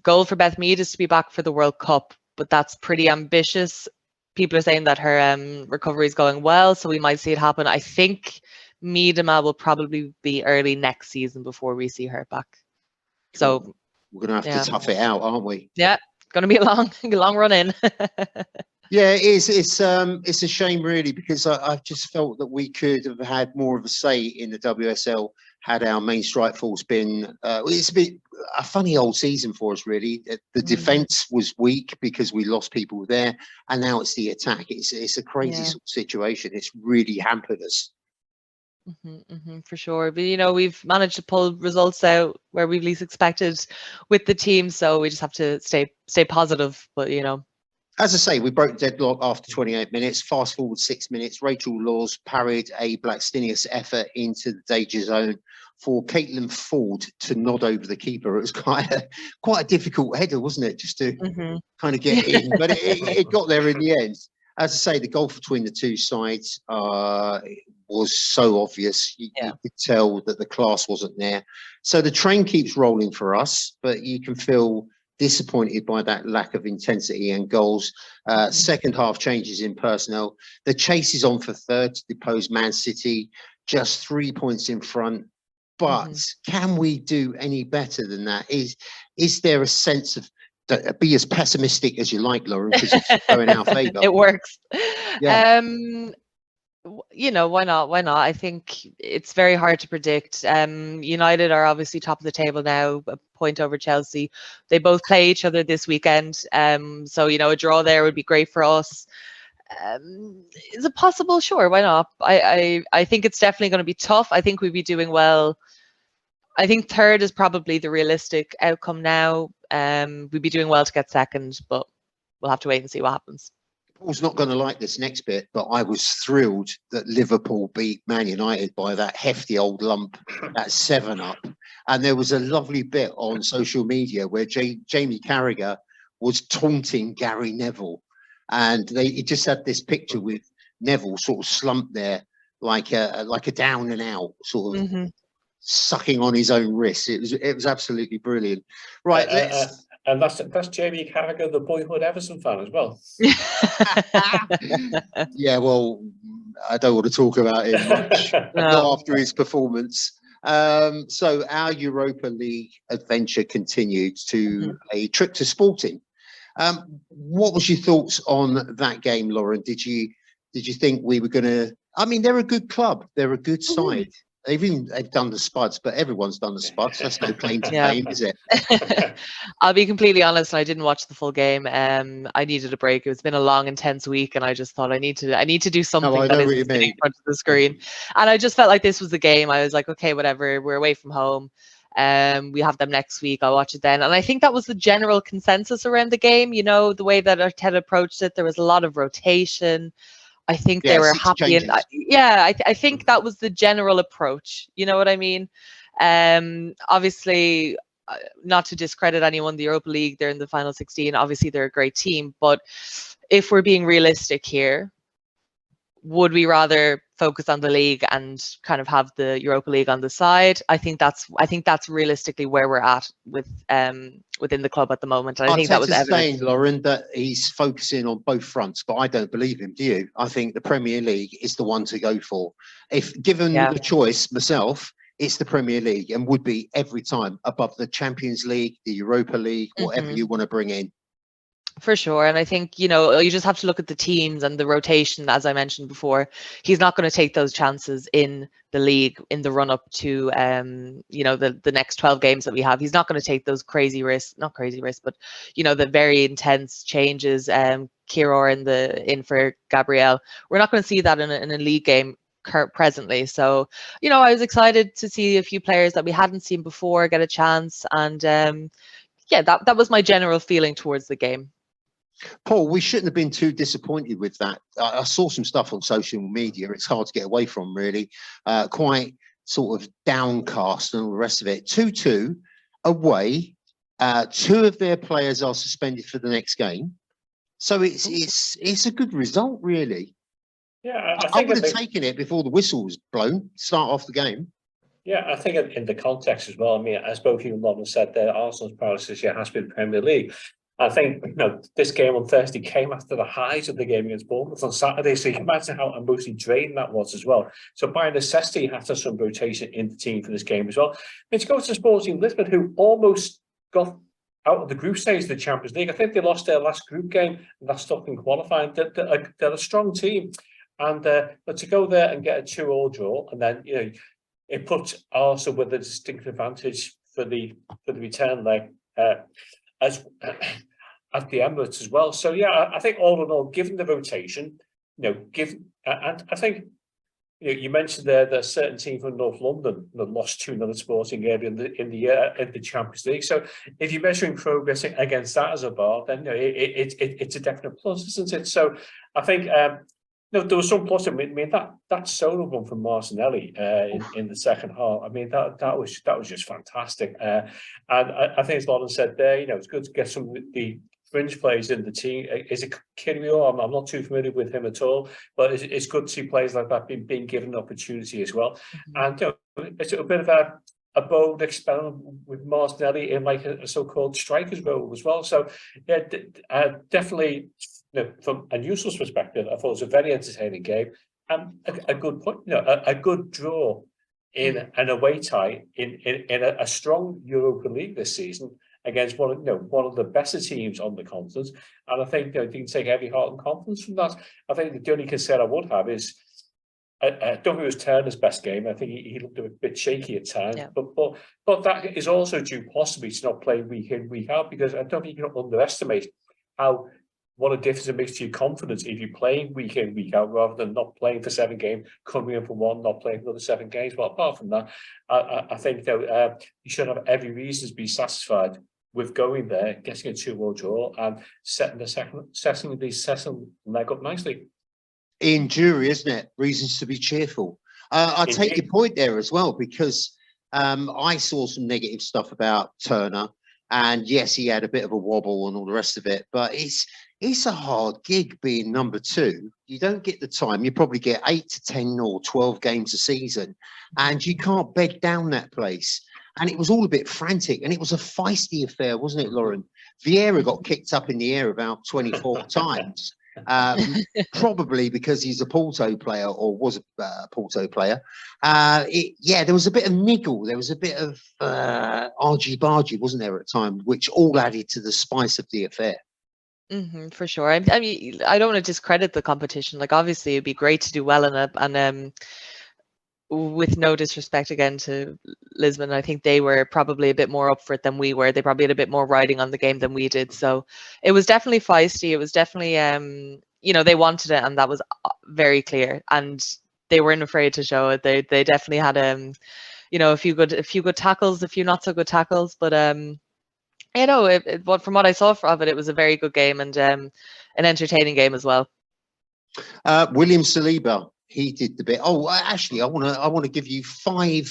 goal for Beth Mead is to be back for the World Cup, but that's pretty ambitious. People are saying that her recovery is going well, so we might see it happen. I think Miedema will probably be early next season before we see her back. So we're going to have to tough it out, aren't we? Yeah, going to be a long run in. Yeah, it is. It's a shame, really, because I just felt that we could have had more of a say in the WSL had our main strike force been. It's been a funny old season for us, really. The defence was weak because we lost people there, and now it's the attack. It's a crazy sort of situation. It's really hampered us. For sure, but we've managed to pull results out where we've least expected with the team, so we just have to stay positive. But as I say, we broke the deadlock after 28 minutes. Fast forward 6 minutes, Rachel Laws parried a Blackstenius effort into the danger zone for Caitlin Ford to nod over the keeper. It was quite a difficult header, wasn't it, just to kind of get in, but it got there in the end. As I say, the gulf between the two sides was so obvious. You could tell that the class wasn't there. So the train keeps rolling for us, but you can feel disappointed by that lack of intensity and goals. Second half changes in personnel. The chase is on for third to depose Man City, just 3 points in front. But can we do any better than that? Is there a sense of be as pessimistic as you like, Lauren, because it's going our favour? It works. Yeah. Why not? I think it's very hard to predict. United are obviously top of the table now, a point over Chelsea. They both play each other this weekend. So a draw there would be great for us. Is it possible? Sure, why not? I think it's definitely going to be tough. I think we'd be doing well. I think third is probably the realistic outcome now. We'd be doing well to get second, but we'll have to wait and see what happens. Paul's not going to like this next bit, but I was thrilled that Liverpool beat Man United by that hefty old lump at 7-up. And there was a lovely bit on social media where Jamie Carragher was taunting Gary Neville. And he just had this picture with Neville sort of slumped there like a down and out sort of sucking on his own wrist. It was absolutely brilliant. Right, and that's Jamie Carragher, the boyhood Everton fan as well. Yeah, well, I don't want to talk about him much. Not after his performance. So our Europa League adventure continued to a trip to Sporting. What was your thoughts on that game, Lauren? Did you think we were going to? I mean, they're a good club. They're a good side. They've done the Spuds, but everyone's done the Spuds. That's no claim to fame, is it? I'll be completely honest. I didn't watch the full game. I needed a break. It's been a long, intense week, and I just thought I need to do something that isn't sitting in front of the screen. And I just felt like this was the game. I was like, okay, whatever. We're away from home. We have them next week. I'll watch it then. And I think that was the general consensus around the game. You know, the way that Arteta approached it, there was a lot of rotation. I think they were happy. And I think that was the general approach. You know what I mean? Obviously, not to discredit anyone, the Europa League, they're in the final 16. Obviously, they're a great team. But if we're being realistic here, would we rather focus on the league and kind of have the Europa League on the side? I think that's realistically where we're at with within the club at the moment. And I think that was evident. Saying, Lauren, that he's focusing on both fronts, but I don't believe him. Do you? I think the Premier League is the one to go for. If given the choice myself, it's the Premier League and would be every time above the Champions League, the Europa League, whatever you want to bring in. For sure. And I think, you know, you just have to look at the teams and the rotation, as I mentioned before. He's not going to take those chances in the league in the run up to, you know, the next 12 games that we have. He's not going to take those crazy risks, not crazy risks, but, you know, the very intense changes, Kiror in for Gabriel. We're not going to see that in a league game presently. So, you know, I was excited to see a few players that we hadn't seen before get a chance. And yeah, that was my general feeling towards the game. Paul, we shouldn't have been too disappointed with that. I saw some stuff on social media. It's hard to get away from, really. Quite sort of downcast and all the rest of it. 2-2 away. Two of their players are suspended for the next game. So it's a good result, really. Yeah, I would have taken it before the whistle was blown. Start off the game. Yeah, I think in the context as well. I mean, as both you and Lauren said, there Arsenal's priority this year has been the Premier League. I think, you know, this game on Thursday came after the highs of the game against Bournemouth on Saturday, so you can imagine how emotionally draining that was as well. So by necessity, you have to have some rotation in the team for this game as well. And to go to Sporting Lisbon, who almost got out of the group stage of the Champions League. I think they lost their last group game, and that stopped them qualifying. They're a strong team, and but to go there and get a 2-2 draw, and then, you know, it puts Arsenal with a distinct advantage for the return leg as at the Emirates as well. So yeah, I think all in all, given the rotation, you know, and I think, you know, you mentioned there that a certain team from North London that lost 2-0 Sporting area in the Champions League. So if you're measuring progress against that as a bar, then, you know, it's a definite plus, isn't it? So I think no, there was some plus. I mean that solo one from Martinelli in the second half. I mean that was just fantastic. And I think, as Lauren said there, you know, it's good to get some of the fringe players in the team. Is it Kirio? I'm not too familiar with him at all, but it's good to see players like that being given an opportunity as well. And, you know, it's a bit of a bold experiment with Martinelli in like a so-called striker's role as well. So yeah, definitely, you know, from a neutral perspective, I thought it was a very entertaining game and a good point, you know, a good draw in an away tie in a strong Europa League this season against one of the better teams on the continent. And I think, you know, you can take every heart and confidence from that. I think the only concern I would have is I don't think it was Turner's best game. I think he looked a bit shaky at times. Yeah. But that is also due possibly to not playing week in, week out, because I don't think you can underestimate what a difference it makes to your confidence if you're playing week in, week out, rather than not playing for 7 games, coming in for 1, not playing for another 7 games. But apart from that, I think that you should have every reason to be satisfied with going there, getting a 2-2 draw, and setting the second leg up nicely. In jury, isn't it? Reasons to be cheerful. I take your point there as well, because I saw some negative stuff about Turner, and yes, he had a bit of a wobble and all the rest of it, but it's a hard gig being number 2. You don't get the time. You probably get 8 to 10 or 12 games a season, and you can't bed down that place. And it was all a bit frantic, and it was a feisty affair, wasn't it, Lauren? Vieira got kicked up in the air about 24 times, probably because he's a Porto player, or was a Porto player. Yeah, there was a bit of niggle. There was a bit of argy-bargy, wasn't there, at times, which all added to the spice of the affair. For sure. I mean, I don't want to discredit the competition. Like, obviously, it'd be great to do well in it, and with no disrespect again to Lisbon, I think they were probably a bit more up for it than we were. They probably had a bit more riding on the game than we did. So it was definitely feisty. It was definitely, you know, they wanted it, and that was very clear. And they weren't afraid to show it. They definitely had, a few good tackles, a few not so good tackles, but from what I saw of it, it was a very good game and an entertaining game as well. William Saliba, he did the bit. Oh, actually, I want to give you five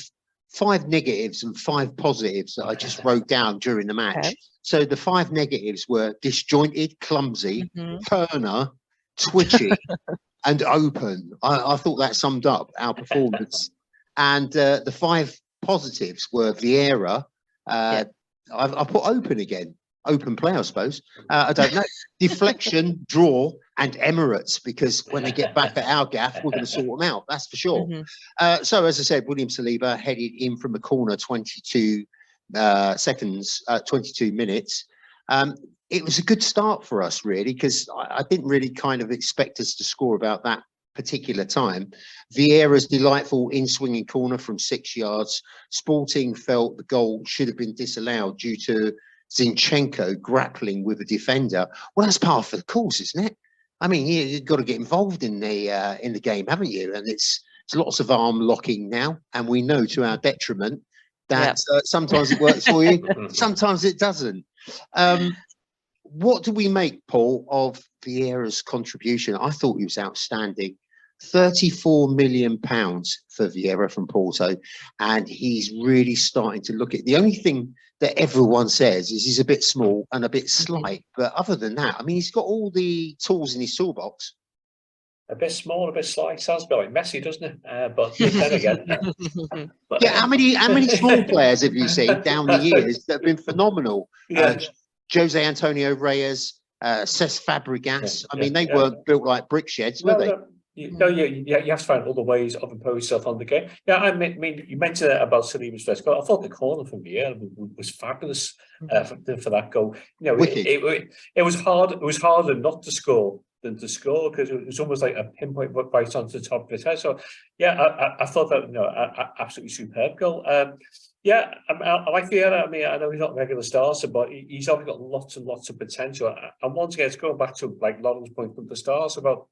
negatives and 5 positives that I just wrote down during the match. Okay. So the 5 negatives were disjointed, clumsy, Turner, twitchy, and open. I thought that summed up our performance. And the 5 positives were Vieira. I've put open again. Open play, I suppose. I don't know. Deflection, draw, and Emirates, because when they get back at our gaff, we're going to sort them out. That's for sure. So, as I said, William Saliba headed in from the corner 22 seconds, 22 minutes. It was a good start for us, really, because I didn't really kind of expect us to score about that particular time. Vieira's delightful in-swinging corner from 6 yards. Sporting felt the goal should have been disallowed due to Zinchenko grappling with a defender. Well, that's part of the course, isn't it? I mean, you've got to get involved in the game, haven't you? And it's lots of arm locking now, and we know to our detriment that sometimes it works for you, sometimes it doesn't. What do we make, Paul, of Vieira's contribution? I thought he was outstanding. £34 million for Vieira from Porto, and he's really starting to look at. The only thing that everyone says is he's a bit small and a bit slight, but other than that, I mean, he's got all the tools in his toolbox. A bit small, a bit slight. Sounds a bit like Messi, doesn't it? But then again, how many small players have you seen down the years that have been phenomenal? Jose Antonio Reyes, Cesc Fabregas. I mean, they weren't built like brick sheds, were they? You have to find other ways of imposing yourself on the game. Yeah, I mean, you mentioned about Saliba's first goal. I thought the corner from Vieira was fabulous for that goal. It was hard. It was harder not to score than to score, because it was almost like a pinpoint right onto the top of his head. So, I thought that absolutely superb goal. I like Vieira. I mean, I know he's not a regular starter, but he's obviously got lots and lots of potential. And once again, it's going back to like Lauren's point from the start about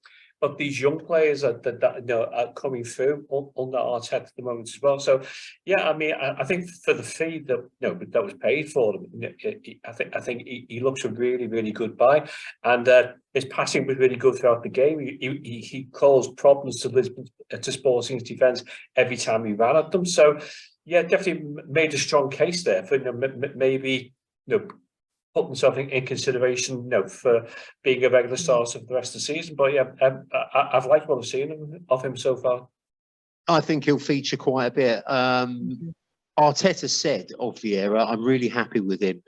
these young players that are coming through under Arteta at the moment as well. So, I mean, I think for the fee that was paid for them, I think he looks a really, really good buy, and his passing was really good throughout the game. He caused problems to Sporting's defence every time he ran at them. So, definitely made a strong case there for maybe put himself in consideration, for being a regular starter for the rest of the season. But I've liked what I've seen of him so far. I think he'll feature quite a bit. Arteta said of Vieira, I'm really happy with him.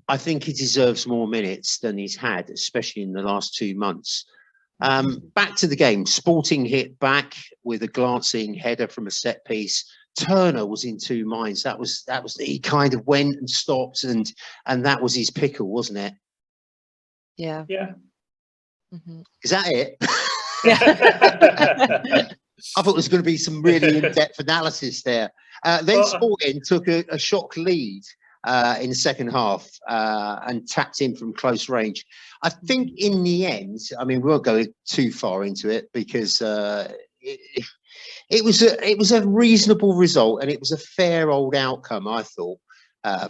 I think he deserves more minutes than he's had, especially in the last 2 months. Back to the game. Sporting hit back with a glancing header from a set piece. Turner was in 2 minds. That was he kind of went and stopped, and that was his pickle, wasn't it? Yeah. Is that it? Yeah. I thought there was going to be some really in-depth analysis there. Then Sporting took a shock lead in the second half and tapped in from close range. I think in the end, I mean, we won't go too far into it because it was a reasonable result, and it was a fair old outcome, I thought,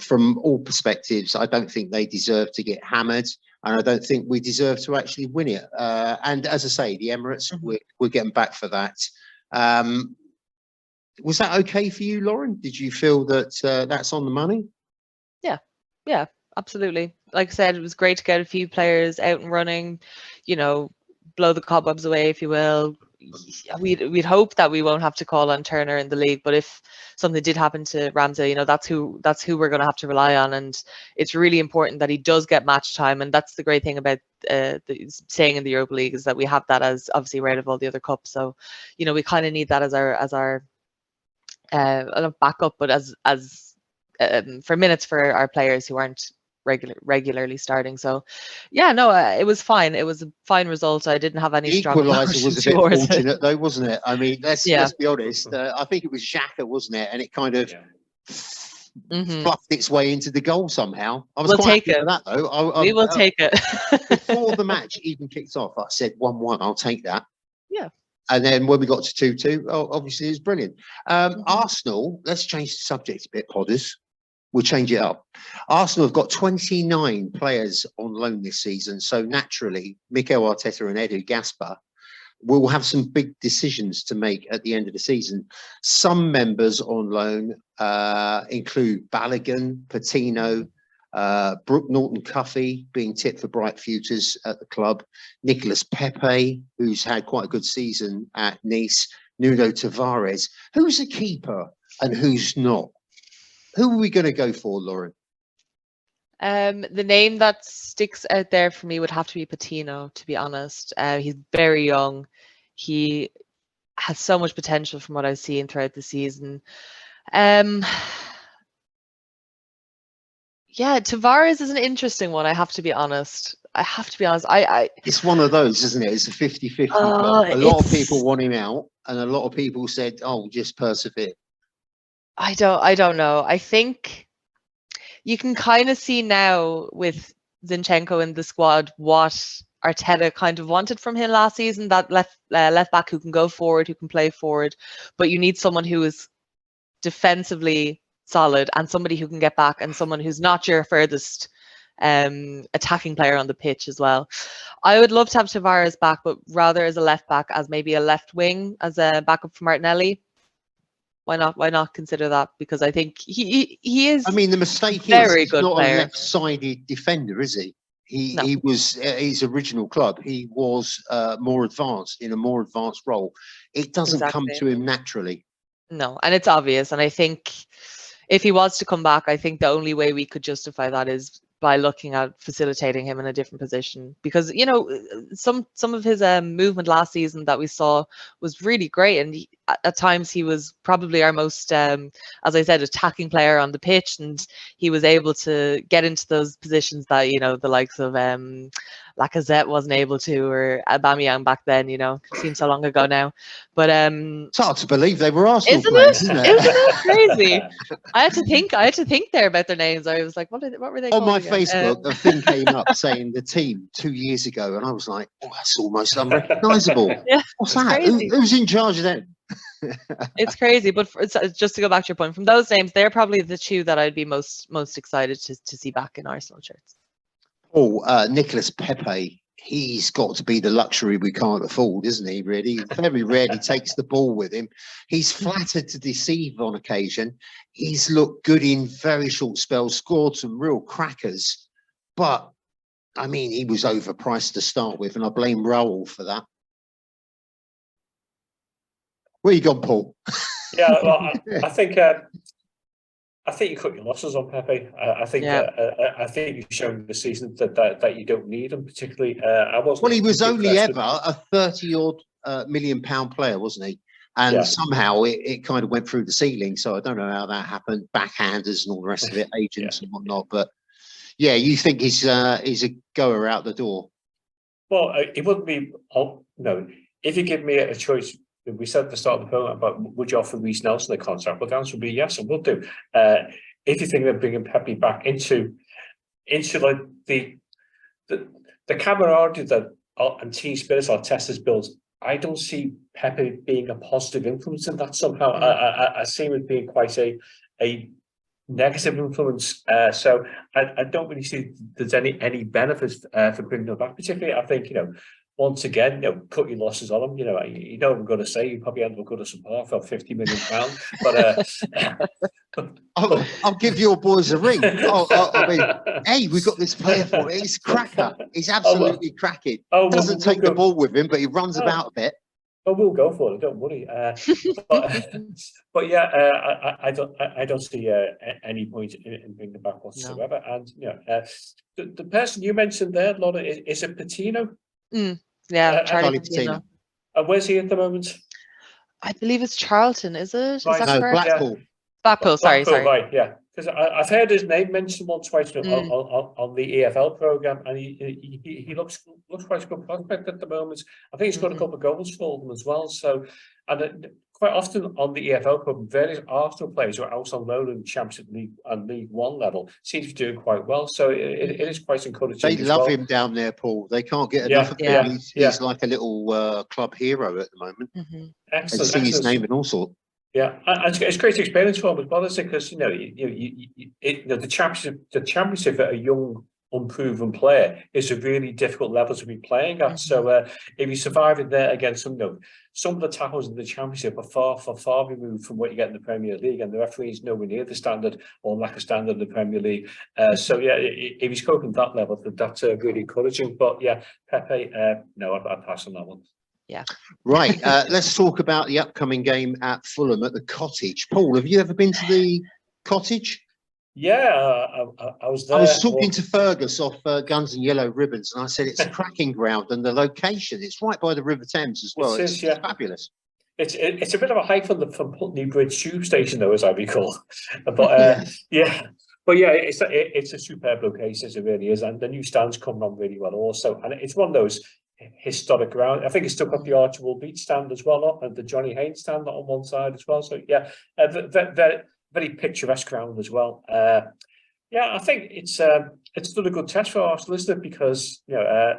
from all perspectives. I don't think they deserve to get hammered, and I don't think we deserve to actually win it. And as I say, the Emirates, we're getting back for that. Was that okay for you, Lauren? Did you feel that that's on the money? Yeah, absolutely. Like I said, it was great to get a few players out and running, blow the cobwebs away, if you will. We'd hope that we won't have to call on Turner in the league, but if something did happen to Ramsey, that's who we're going to have to rely on, and it's really important that he does get match time. And that's the great thing about staying in the Europa League, is that we have that, as obviously we're out of all the other cups. So, we kind of need that as our backup, but as for minutes for our players who aren't regularly starting. So it was fine. It was a fine result. I didn't have any strong equaliser. Was a bit fortunate though, wasn't it? I mean, let's be honest. I think it was Xhaka, wasn't it? And it kind of fluffed its way into the goal somehow. I was quite happy with that though. We will take it. Before the match even kicked off, I said 1-1. I'll take that. Yeah. And then when we got to 2-2, obviously it was brilliant. Arsenal, let's change the subject a bit, Podders. We'll change it up. Arsenal have got 29 players on loan this season. So naturally, Mikel Arteta and Edu Gaspar will have some big decisions to make at the end of the season. Some members on loan include Balogun, Patino, Brooke Norton-Cuffy being tipped for bright futures at the club, Nicolas Pepe, who's had quite a good season at Nice, Nuno Tavares. Who's a keeper and who's not? Who are we going to go for, Lauren? The name that sticks out there for me would have to be Patino, to be honest. He's very young. He has so much potential from what I've seen throughout the season. Yeah, Tavares is an interesting one, I have to be honest. It's one of those, isn't it? It's a 50-50. A lot of people want him out, and a lot of people said, oh, just persevere. I don't know. I think you can kind of see now with Zinchenko in the squad what Arteta kind of wanted from him last season, that left back who can go forward, who can play forward, but you need someone who is defensively solid and somebody who can get back and someone who's not your furthest attacking player on the pitch as well. I would love to have Tavares back, but rather as a left back, as maybe a left wing, as a backup for Martinelli. Why not consider that? Because I think he is. I mean, the mistake is he's not a left-sided defender, is he? He was his original club. He was more advanced in a more advanced role. It doesn't come to him naturally. No, and it's obvious. And I think if he was to come back, I think the only way we could justify that is by looking at facilitating him in a different position, because some of his movement last season that we saw was really great, and at times he was probably our most as I said, attacking player on the pitch, and he was able to get into those positions that the likes of Lacazette wasn't able to, or Aubameyang back then. It seems so long ago now, but it's hard to believe they were Arsenal isn't players, it? isn't it? Isn't it crazy? I had to think there about their names. I was like, what were they on called my again? Facebook? A thing came up saying the team 2 years ago, and I was like, oh, that's almost unrecognisable. Yeah, What's that? Who's in charge of them? It's crazy, but just to go back to your point, from those names, they're probably the two that I'd be most excited to see back in Arsenal shirts. Oh, Nicolas Pepe. He's got to be the luxury we can't afford, isn't he, really? Very rarely takes the ball with him. He's flattered to deceive on occasion. He's looked good in very short spells, scored some real crackers. But, I mean, he was overpriced to start with, and I blame Raul for that. Where you gone, Paul? Yeah, well, I think you cut your losses on Pepe. I think you've shown this season that you don't need him particularly. Well, he was only ever a 30-odd million pound player, wasn't he? And somehow it kind of went through the ceiling. So I don't know how that happened. Backhanders and all the rest of it, agents and whatnot. But yeah, you think he's a goer out the door? Well, it wouldn't be. No, if you give me a choice. We said at the start of the program about would you offer Reiss Nelson a contract? Well, the answer would be yes, I would do. If you think of bringing Pepe back into like the camaraderie that and team spirit Arteta's built, I don't see Pepe being a positive influence in that somehow. I see him as being quite a negative influence. So I don't really see there's any benefits for bringing him back. Particularly, I think once again, cut your losses on them. You know what I'm going to say. You probably end up going to support for £50 million. But I'll give your boys a ring. I mean, hey, we've got this player for it. He's cracker. He's absolutely cracking. Doesn't take the ball with him, but he runs about a bit. Oh, we'll go for it. Don't worry. But yeah, I don't see any point in bringing it back whatsoever. No. And the person you mentioned there, Laura, is it Patino? Yeah, Charlie Patino. And where's he at the moment? I believe it's Charlton, is it? Right. Is that correct? Blackpool. Blackpool, sorry. Right, yeah. Because I've heard his name mentioned once, twice on the EFL program, and he looks quite a good prospect at the moment. I think he's got a couple of goals for them as well. So, and quite often on the EFL Cup, various Arsenal players who are out on loan in Championship League and League One level seem to be doing quite well. So it is quite encouraging. They as love well. him down there, Paul. They can't get Yeah, enough of yeah, him. He's like a little club hero at the moment. They Excellent. sing his excellent. name and all sorts. Yeah, and it's great experience for him as well, isn't it? Because the championship at a young, unproven player is a really difficult level to be playing at. So if you survive it there against some of the tackles in the championship are far removed from what you get in the Premier League, and the referees nowhere near the standard or lack of standard in the Premier League. So yeah, if he's coping at that level, that's really encouraging. But yeah, Pepe, no, I'd pass on that one. Yeah. Right. Let's talk about the upcoming game at Fulham at the Cottage. Paul, have you ever been to the Cottage? Yeah, I was there. I was talking to Fergus off Guns and Yellow Ribbons, and I said it's a cracking ground, and the location, it's right by the River Thames as well. It's fabulous. It's a bit of a hike from Putney Bridge tube station, though, as I recall. But it's a superb location, as it really is, and the new stands come on really well also, and it's one of those historic ground. I think it's still got the Archibald Beach stand as well, and the Johnny Haynes stand on one side as well. So yeah, very picturesque ground as well. I think it's still a good test for Arsenal, isn't it? Because I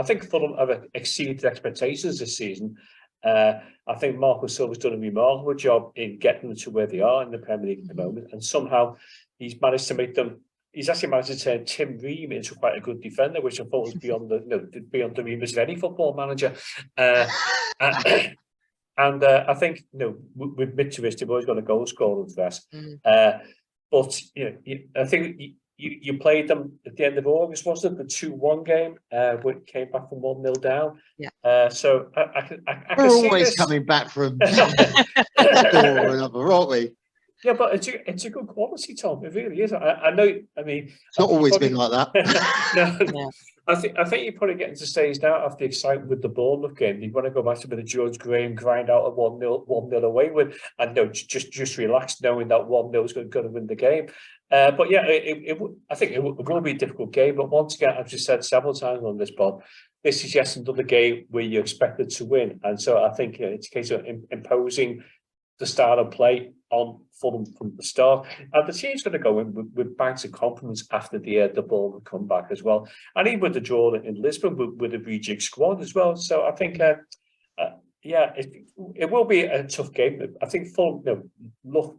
think Fulham have exceeded expectations this season. I think Marco Silva's done a remarkable job in getting them to where they are in the Premier League at the moment, and somehow he's managed to make them. He's actually managed to turn Tim Ream into quite a good defender, which I thought was beyond the remit of any football manager. And I think with Mitrovic, they've always got a goal scorer for us. But I think you played them at the end of August, wasn't it? The 2-1 game, when it came back from 1-0 down. Yeah. So I can We're see always this. coming back from score or another, aren't we? Yeah, but it's a good quality, Tom. It really is. I know. I mean, it's not always been like that. No. I think you're probably getting to stage now after the excitement with the Bournemouth game. You want to go back to the George Graham grind out a 1-0 away with, and just relax, knowing that 1-0 is going to win the game. But yeah, I think it will be a difficult game. But once again, I've just said several times on this pod, this is just another game where you're expected to win, and so I think it's a case of imposing the style of play on Fulham from the start, and the team's going to go in with bags of confidence after the ball will come back as well, and even with the draw in Lisbon with a rejig squad as well. So I think, it will be a tough game. I think Fulham look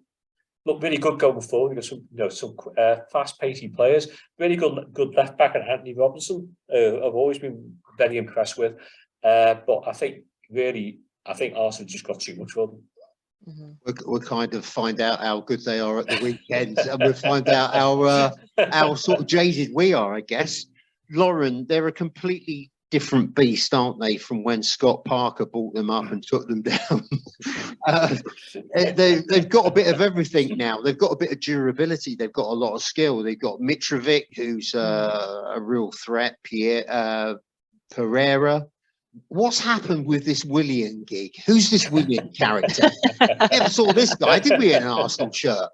really good going forward. We've got some fast-paced players, really good left back, and Anthony Robinson. I've always been very impressed with, but I think Arsenal just got too much for them. We'll kind of find out how good they are at the weekend, and we'll find out how sort of jaded we are, I guess. Lauren, they're a completely different beast, aren't they, from when Scott Parker brought them up and took them down? They've got a bit of everything now. They've got a bit of durability. They've got a lot of skill. They've got Mitrovic, who's a real threat. Pereira. What's happened with this Willian gig? Who's this Willian character? Never saw this guy, did we, in an Arsenal shirt?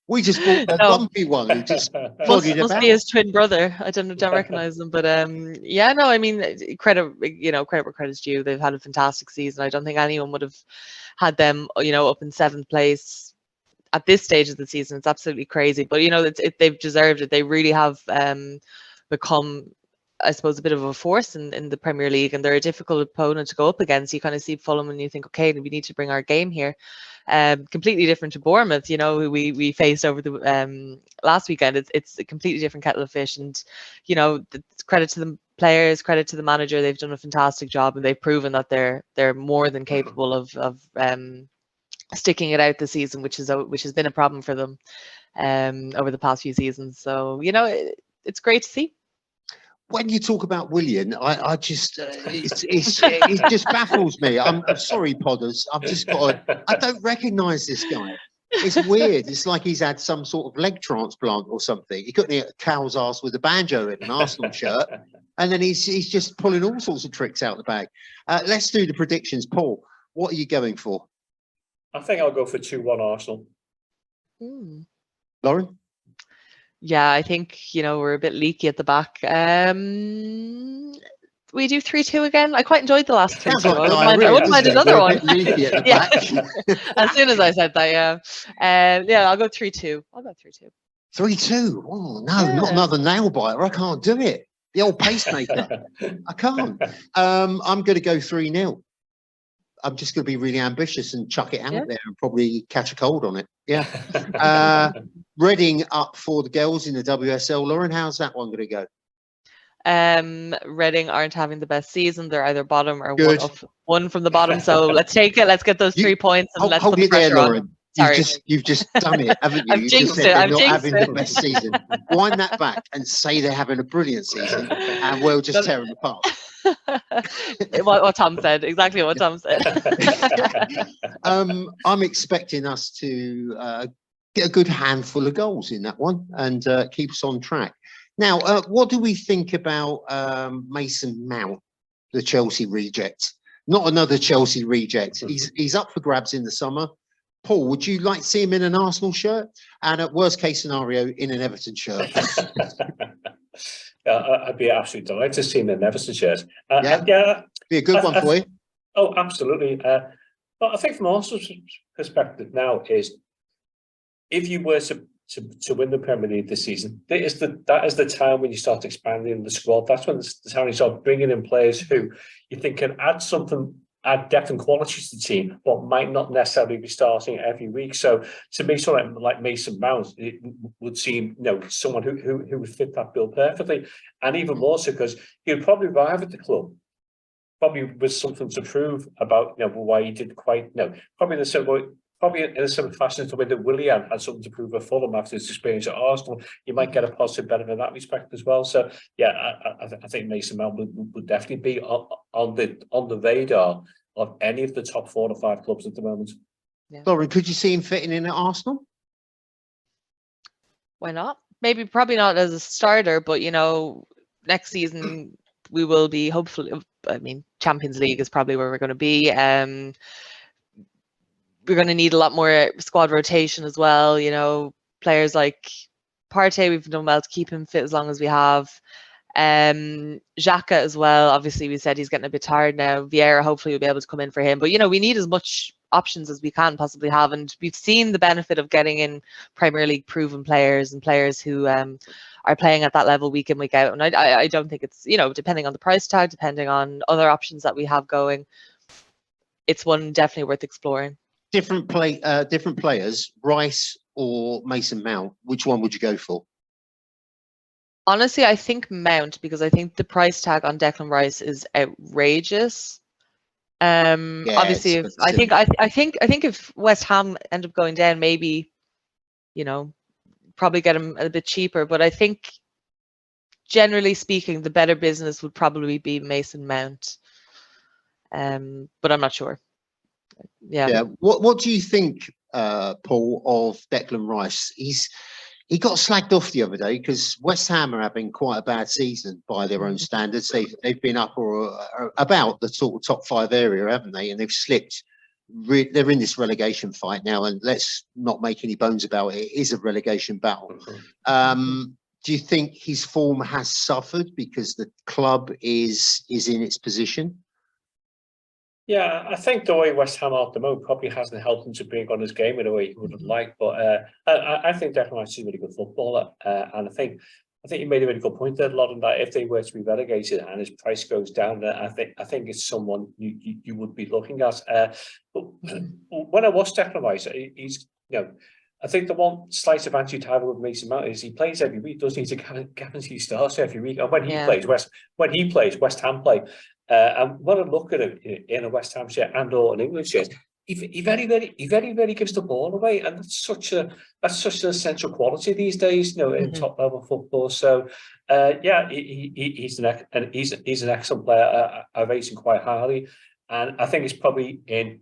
We just bought the bumpy one who just must be his twin brother. I don't recognize him, but I mean, credit where credit's due. They've had a fantastic season. I don't think anyone would have had them, up in 7th place at this stage of the season. It's absolutely crazy, but they've deserved it. They really have become, I suppose, a bit of a force in the Premier League, and they're a difficult opponent to go up against. You kind of see Fulham and you think, okay, we need to bring our game here. Completely different to Bournemouth, who we faced over the last weekend. It's a completely different kettle of fish, and credit to the players, credit to the manager. They've done a fantastic job, and they've proven that they're more than capable of sticking it out this season, which has been a problem for them over the past few seasons. So it's great to see. When you talk about Willian, I just it just baffles me. I'm sorry, Podders. I don't recognise this guy. It's weird. It's like he's had some sort of leg transplant or something. He couldn't hit a cow's ass with a banjo in an Arsenal shirt, and then he's just pulling all sorts of tricks out the bag. Let's do the predictions, Paul. What are you going for? I think I'll go for 2-1 Arsenal. Lauren? Yeah, I think we're a bit leaky at the back. we do 3-2 again? I quite enjoyed the last 2-2. Sounds like I wouldn't mind doesn't it? another We're a one. bit leaky at the Yeah. back. As soon as I said that, yeah, I'll go 3-2. I'll go 3-2. 3-2. Oh no, not Yeah. another nail biter. I can't do it. The old pacemaker. I can't. I'm going to go 3-0. I'm just going to be really ambitious and chuck it out Yeah. there and probably catch a cold on it. Yeah. Reading up for the girls in the WSL. Lauren, how's that one going to go? Reading aren't having the best season. They're either bottom or Good. one from the bottom. So let's take it. Let's get those 3 points and let's hold put the it there, pressure on. Lauren. Sorry. You've just done it, haven't you? I've You've just jinxed said it. they're I've not jinxed having it. the best season. Wind that back and say they're having a brilliant season, and we'll just tear them apart. what Tom said, exactly what Tom said. I'm expecting us to get a good handful of goals in that one and keep us on track. Now, what do we think about Mason Mount, the Chelsea reject? Not another Chelsea reject. He's up for grabs in the summer. Paul, would you like to see him in an Arsenal shirt? And at worst case scenario, in an Everton shirt? I'd be absolutely delighted to see him in an Everton shirt. Be a good one for you. Oh, absolutely. But I think from Arsenal's perspective now is, if you were to win the Premier League this season, that is the time when you start expanding the squad. That's when the time you start bringing in players who you think can add depth and quality to the team, but might not necessarily be starting every week. So to me, someone like Mason Mount, it would seem, someone who would fit that bill perfectly, and even more so because he would probably arrive at the club probably with something to prove about why he did quite probably in a similar fashion as the way that Willian had something to prove at Fulham after his experience at Arsenal. You might get a positive benefit in that respect as well. So yeah, I think Mason Mount would definitely be on the radar of any of the top 4 or 5 clubs at the moment. Yeah. Lauren, could you see him fitting in at Arsenal? Why not? Maybe, probably not as a starter, but next season we will be, hopefully, I mean, Champions League is probably where we're going to be. We're going to need a lot more squad rotation as well. Players like Partey, we've done well to keep him fit as long as we have. Xhaka as well. Obviously, we said he's getting a bit tired now. Vieira, hopefully, will be able to come in for him. But we need as much options as we can possibly have, and we've seen the benefit of getting in Premier League proven players and players who are playing at that level week in, week out. And I don't think it's depending on the price tag, depending on other options that we have going, it's one definitely worth exploring. Different players, Reiss or Mason Mount. Which one would you go for? Honestly, I think Mount, because I think the price tag on Declan Rice is outrageous. Obviously, I think if West Ham end up going down, maybe probably get him a bit cheaper. But I think, generally speaking, the better business would probably be Mason Mount. But I'm not sure. Yeah. What do you think, Paul, of Declan Rice? He got slagged off the other day because West Ham are having quite a bad season by their own standards. They've been up or about the sort of top 5 area, haven't they? And they've slipped. They're in this relegation fight now, and let's not make any bones about it. It is a relegation battle. Do you think his form has suffered because the club is in its position? Yeah, I think the way West Ham are at the moment probably hasn't helped him to bring on his game in a way he would have liked. But I think Declan Rice is a really good footballer, and I think you made a really good point there, Lauren, that if they were to be relegated and his price goes down, I think it's someone you would be looking at. But when I watch Declan Rice, he's I think the one slight advantage to have with Mason Mount is he plays every week, doesn't he, to guarantee starts every week. And when he plays, West Ham play. And when I look at him in a West Ham shirt and or an England shirt, he very gives the ball away, and that's such an essential quality these days, in top level football. So, he's an excellent player. I rate him quite highly, and I think it's probably in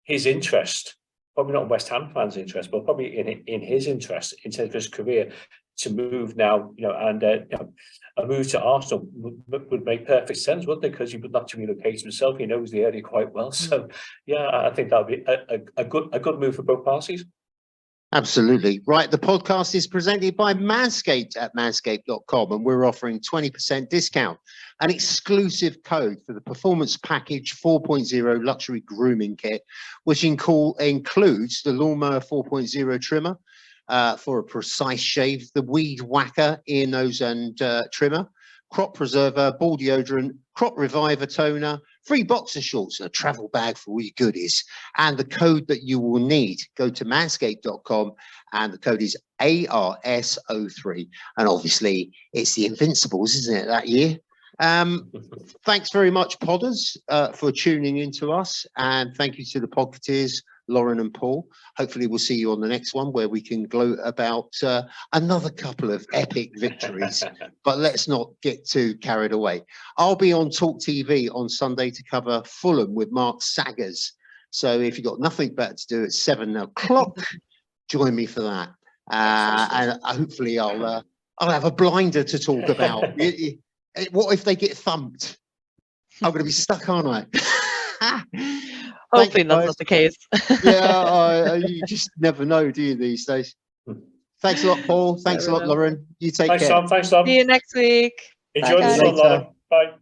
his interest, probably not West Ham fans' interest, but probably in his interest in terms of his career, to move now, and a move to Arsenal would make perfect sense, wouldn't it? Because he would not to relocate himself. He knows the area quite well. So, yeah, I think that would be a good move for both parties. Absolutely. Right. The podcast is presented by Manscaped at manscaped.com, and we're offering 20% discount, an exclusive code for the Performance Package 4.0 luxury grooming kit, which includes the Lawnmower 4.0 trimmer for a precise shave, the Weed Whacker ear, nose and trimmer, crop preserver, ball deodorant, crop reviver toner, free boxer shorts, and a travel bag for all your goodies. And the code that you will need, go to manscaped.com, and the code is ARS03. And obviously, it's the Invincibles, isn't it, that year? Thanks very much, Podders, for tuning in to us. And thank you to the Podkateers, Lauren and Paul. Hopefully we'll see you on the next one where we can gloat about another couple of epic victories, but let's not get too carried away. I'll be on Talk TV on Sunday to cover Fulham with Mark Saggers. So if you've got nothing better to do at 7 o'clock, join me for that. And hopefully I'll have a blinder to talk about. What if they get thumped? I'm going to be stuck, aren't I? Hopefully that's not the case. Yeah, you just never know, do you, these days? Thanks a lot, Paul. Thanks a lot, Lauren. You take care. Thanks, Tom. See you next week. Enjoy Bye, the sun, guys. Lauren. Bye.